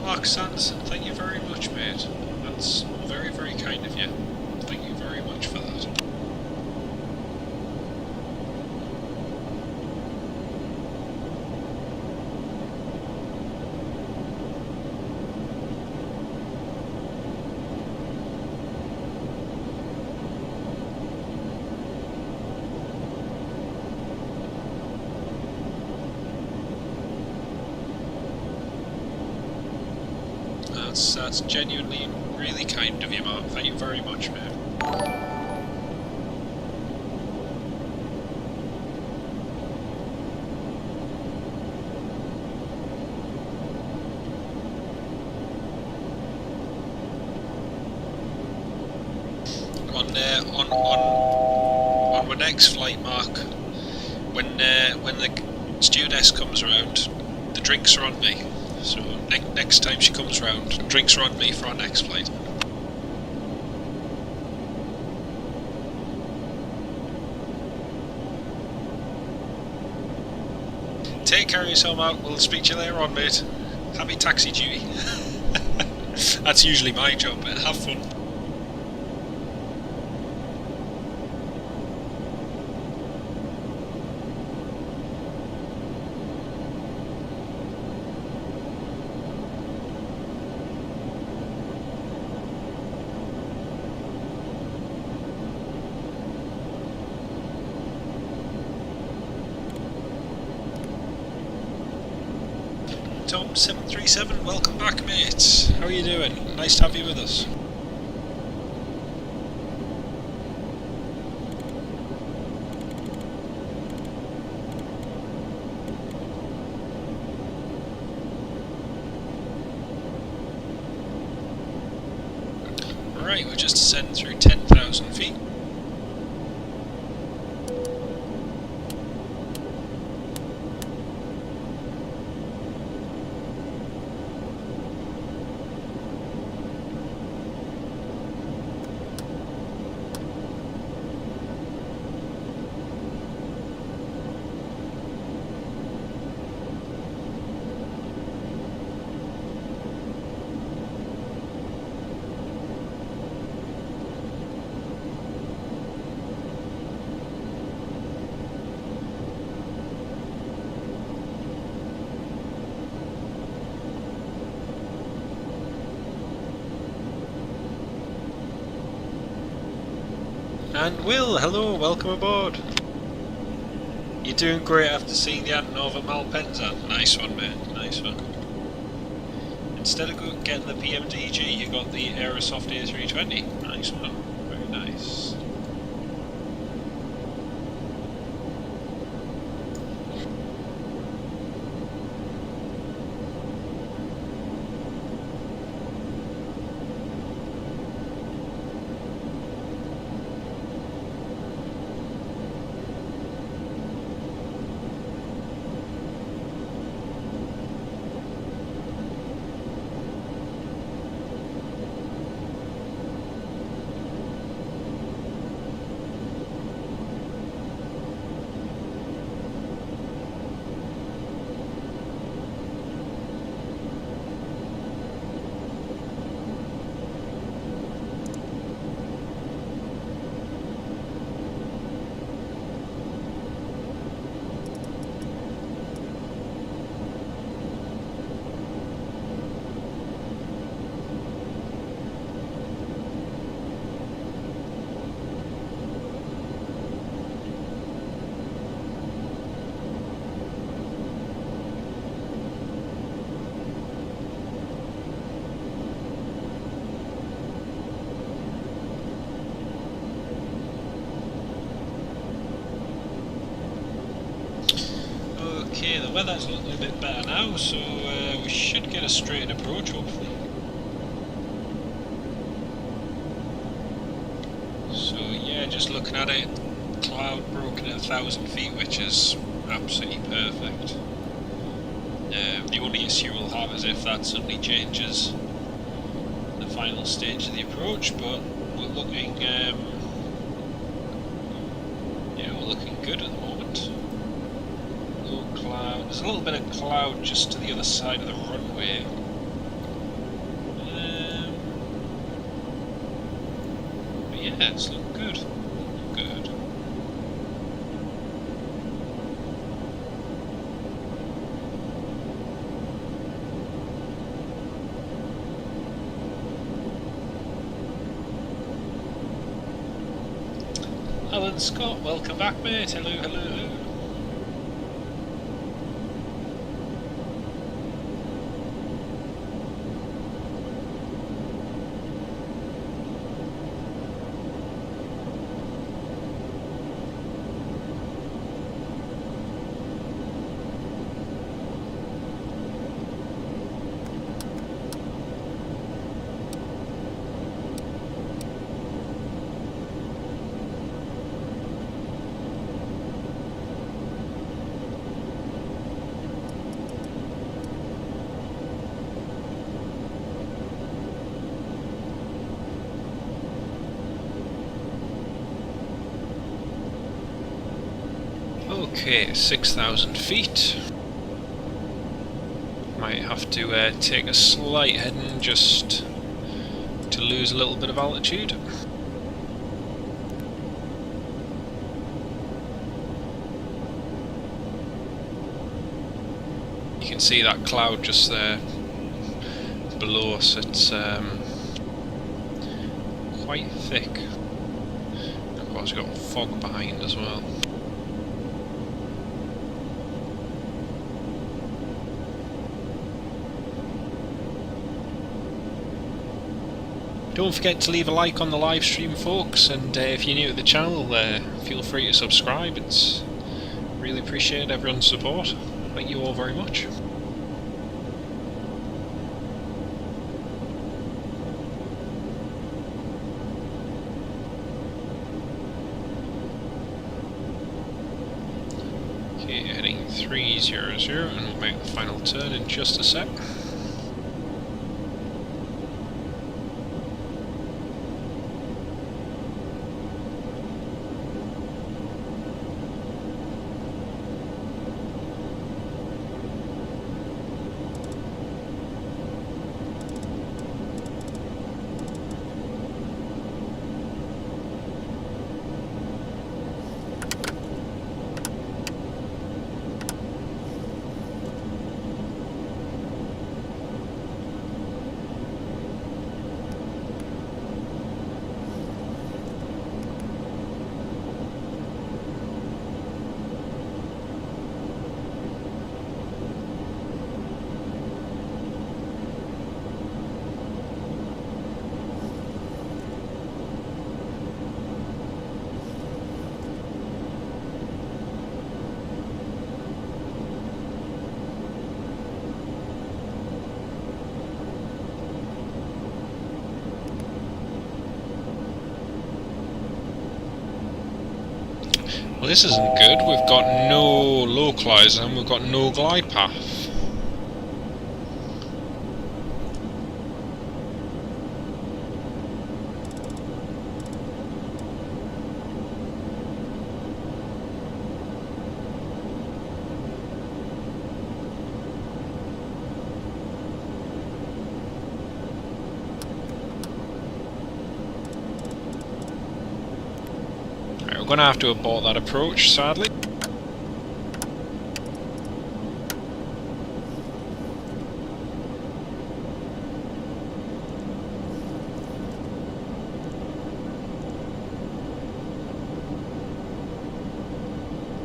Mark Sanderson, thank you very much, mate. That's very, very kind of you. Thank you very much for that. That's genuinely really kind of you, Mark. Thank you very much, mate. On our next flight, Mark, when the stewardess comes around, the drinks are on me. So next time she comes round, drinks are on me for our next flight. Take care of yourself, Mark. We'll speak to you later on, mate. Happy taxi duty. That's usually my job, but have fun. Tom737, welcome back, mate. How are you doing? Nice to have you with us. Right, we're just descending through 10,000 feet. And Will, hello, welcome aboard. You're doing great after seeing the Antonova Malpensa. Nice one, mate, nice one. Instead of getting the PMDG, you got the Aerosoft A320. Nice one, very nice. weather's looking a bit better now, so we should get a straight approach hopefully. So yeah, just looking at it, cloud broken at 1,000 feet, which is absolutely perfect. The only issue we'll have is if that suddenly changes the final stage of the approach, but we're looking, yeah, we're looking good at the moment. Low cloud. There's a little bit of cloud just to the other side of the runway. But yeah, it's looking good. Good. Alan Scott, welcome back, mate. Hello, hello, hello. Okay, 6,000 feet. Might have to take a slight heading just to lose a little bit of altitude. You can see that cloud just there below us. It's quite thick. Of course, we've got fog behind as well. Don't forget to leave a like on the live stream, folks, and if you're new to the channel, feel free to subscribe. It's really appreciated everyone's support. Thank you all very much. Okay, heading 300, and we'll make the final turn in just a sec. Well, this isn't good. We've got no localizer and we've got no glide path. We're going to have to abort that approach, sadly.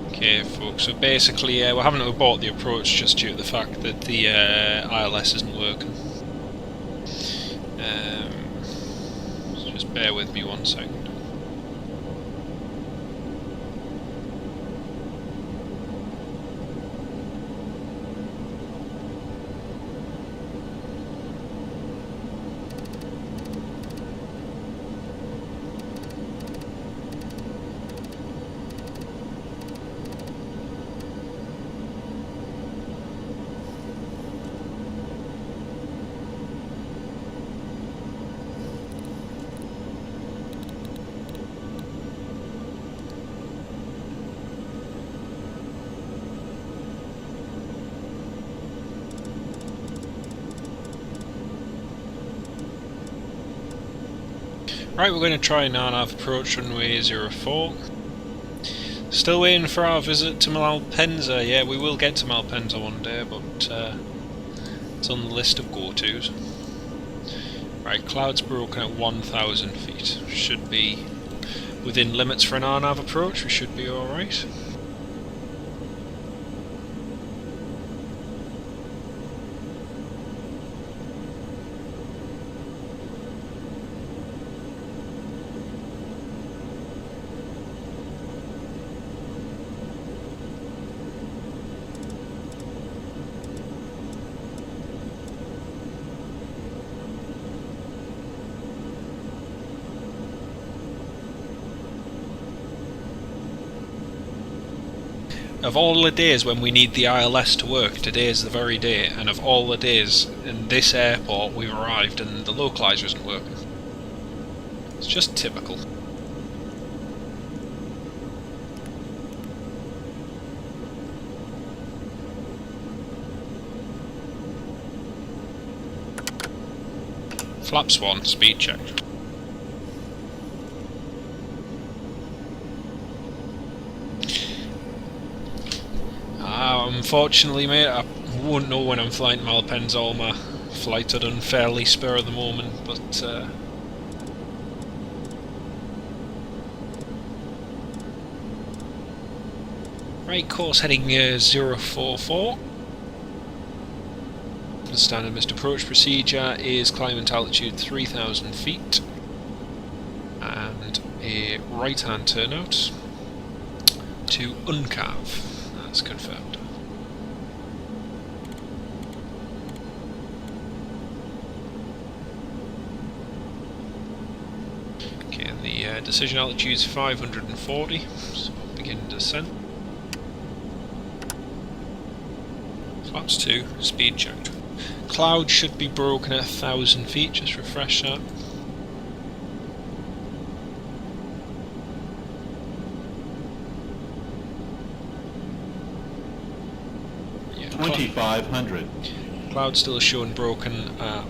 Okay, folks, so basically we're having to abort the approach just due to the fact that the ILS isn't working. So just bear with me 1 second. Right, we're going to try an RNAV approach runway 04. Still waiting for our visit to Malpensa. Yeah, we will get to Malpensa one day, but it's on the list of go-tos. Right, clouds broken at 1,000 feet. Should be within limits for an RNAV approach, we should be alright. Of all the days when we need the ILS to work, today is the very day, and of all the days in this airport we've arrived and the localizer isn't working. It's just typical. Flaps 1, speed check. Unfortunately, mate, I won't know when I'm flying to Malpensa. All my flights are done fairly spur of the moment, but right, course heading 044. The standard missed approach procedure is climb at altitude 3,000 feet and a right hand turnout to Uncav. That's confirmed. Okay, and the decision altitude is 540, so begin descent. Flaps 2, speed checked. Cloud should be broken at 1,000 feet, just refresh that. Yeah,
2,500.
Cloud still showing broken at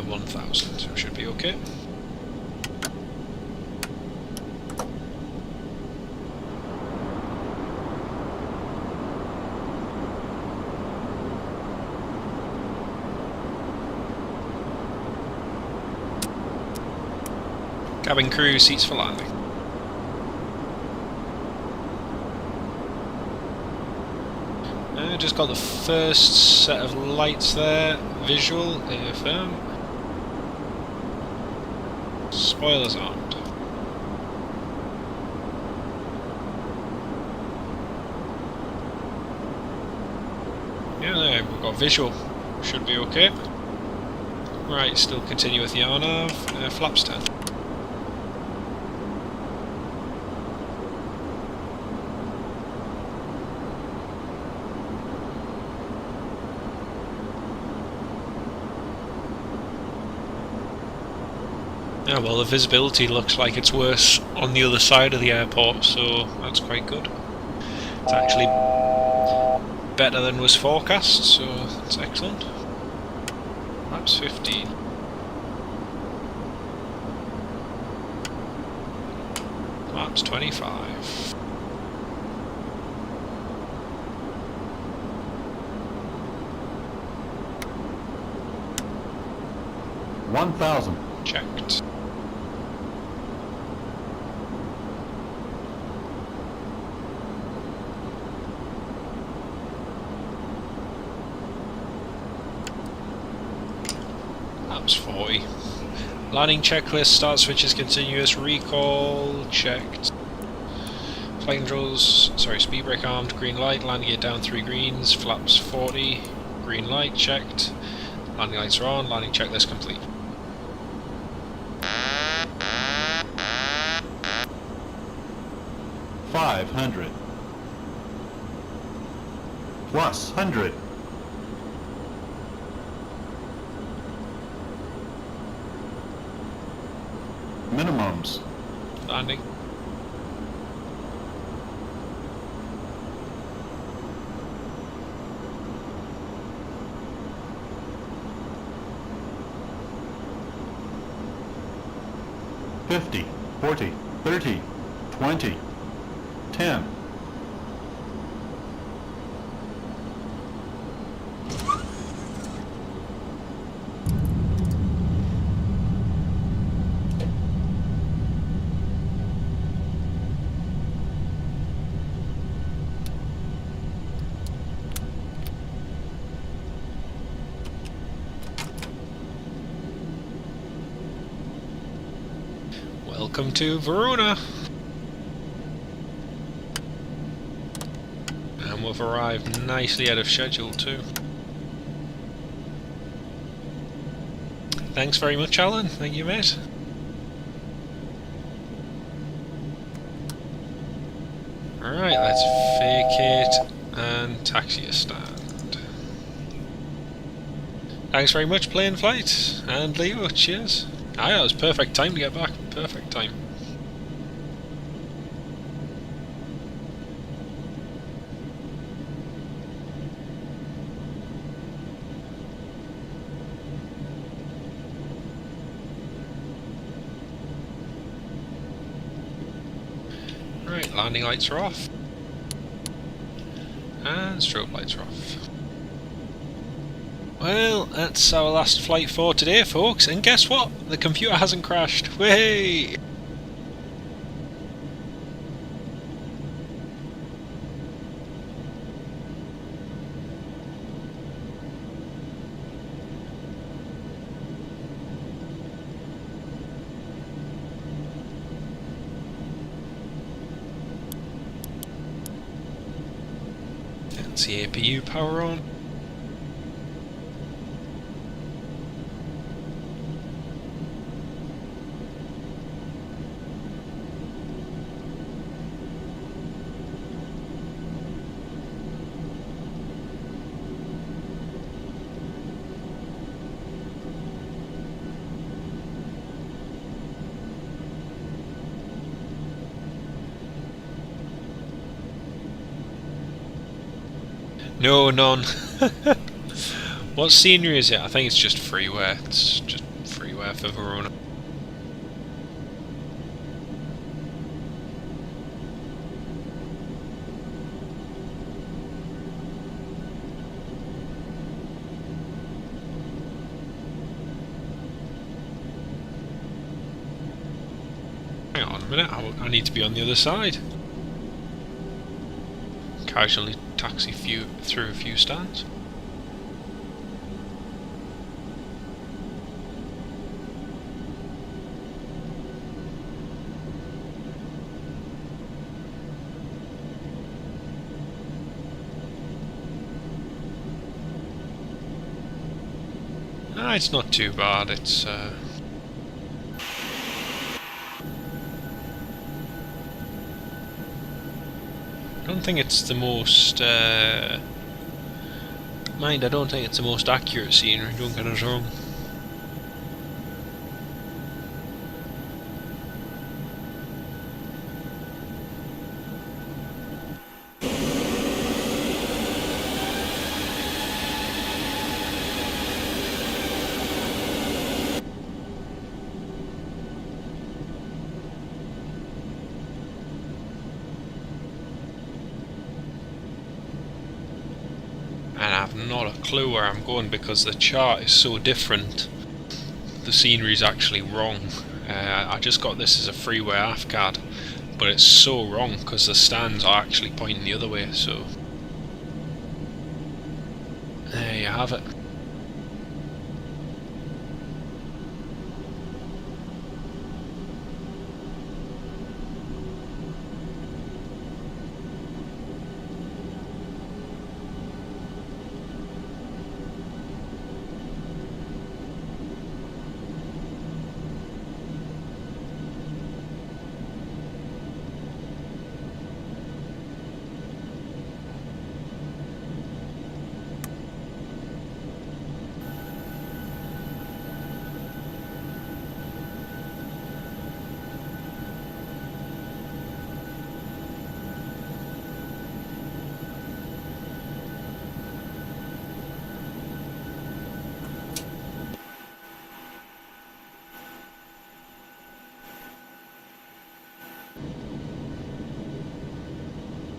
1,000, so it should be okay. Cabin crew, seats for landing. Just got the first set of lights there, visual, AFM. Spoilers armed. Yeah, there, we've got visual, should be okay. Right, still continue with the RNAV, flaps 10. Yeah, well, the visibility looks like it's worse on the other side of the airport, so that's quite good. It's actually better than was forecast, so that's excellent. That's 15. That's 25.
$1,000.
Checked. That's 40. Landing checklist, start switches continuous, recall checked. Flight controls, sorry, speed brake armed, green light, landing it down 3 greens, flaps 40, green light checked. Landing lights are on, landing checklist complete.
$500. Plus 100. Minimums.
Landing.
50, 40, 30, 20, 10.
Welcome to Verona. And we've arrived nicely out of schedule too. Thanks very much, Alan. Thank you, mate. Alright, let's vacate and taxi a stand. Thanks very much, Plane Flight. And Leo, cheers. Ah, yeah, it was perfect time to get back. Perfect time. Right, landing lights are off. And strobe lights are off. Well, that's our last flight for today, folks, and guess what? The computer hasn't crashed. Way! That's the APU power on. No, none. What scenery is it? I think it's just freeware. It's just freeware for Verona. Hang on a minute, I need to be on the other side. Casually taxi through a few stands. Ah, it's not too bad. It's I don't think it's the most mind, I don't think it's the most accurate scenery, don't get us wrong. And I've not a clue where I'm going because the chart is so different. The scenery's actually wrong. I just got this as a freeway AFCAD, but it's so wrong because the stands are actually pointing the other way, so there you have it.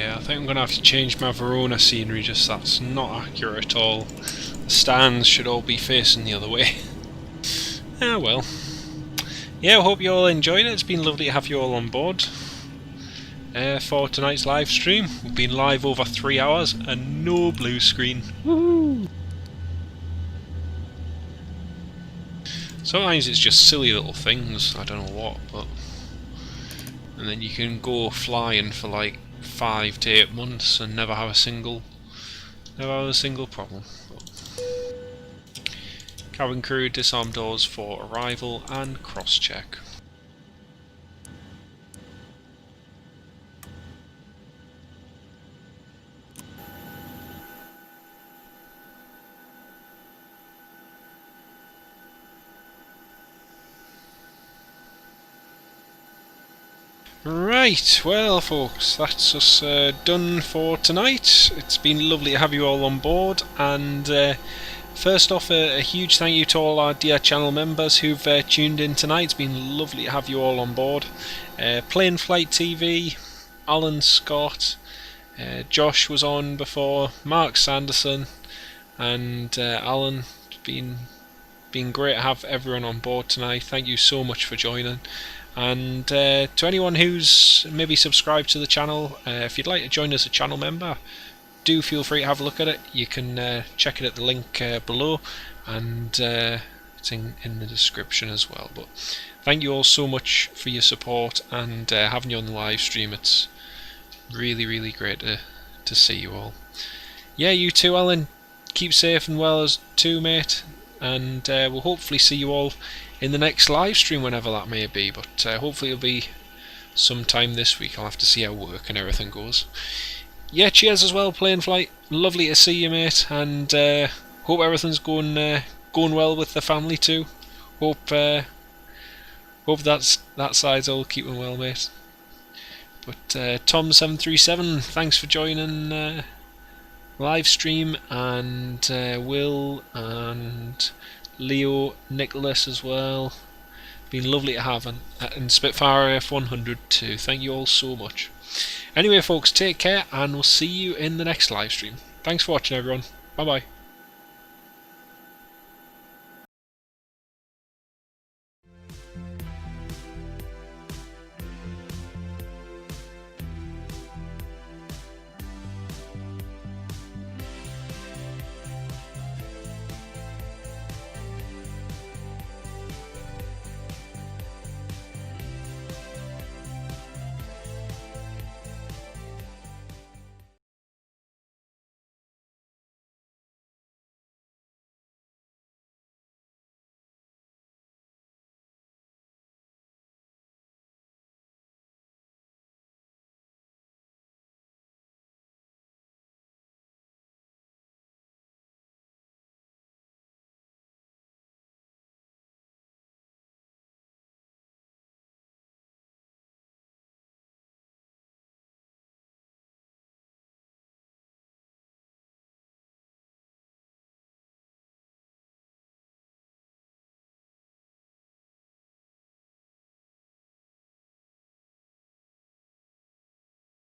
Yeah, I think I'm going to have to change my Verona scenery, just that's not accurate at all. The stands should all be facing the other way. Ah well. Yeah, I hope you all enjoyed it. It's been lovely to have you all on board for tonight's live stream. We've been live over 3 hours and no blue screen. Woohoo! Sometimes it's just silly little things, I don't know what, but... And then you can go flying for like 5 to 8 months and never have a single problem. Cabin crew, disarm doors for arrival and cross-check. Right, well folks, that's us done for tonight. It's been lovely to have you all on board, and first off, a huge thank you to all our dear channel members who've tuned in tonight. It's been lovely to have you all on board. Plane Flight TV, Alan Scott, Josh was on before, Mark Sanderson, and Alan. It's been great to have everyone on board tonight. Thank you so much for joining. And to anyone who's maybe subscribed to the channel, if you'd like to join as a channel member, do feel free to have a look at it. You can check it at the link below, and it's in the description as well. But thank you all so much for your support and having you on the live stream. It's really great to see you all. Yeah, you too, Alan. Keep safe and well as too, mate. And we'll hopefully see you all in the next live stream, whenever that may be, but hopefully it'll be sometime this week. I'll have to see how work and everything goes. Yeah, cheers as well, Plane Flight. Lovely to see you, mate, and hope everything's going well with the family too. Hope that side's all keeping well, mate. But Tom737, thanks for joining live stream, and Will and Leo, Nicholas as well. Been lovely to have, and Spitfire F100 too. Thank you all so much. Anyway folks, take care, and we'll see you in the next live stream. Thanks for watching everyone. Bye bye.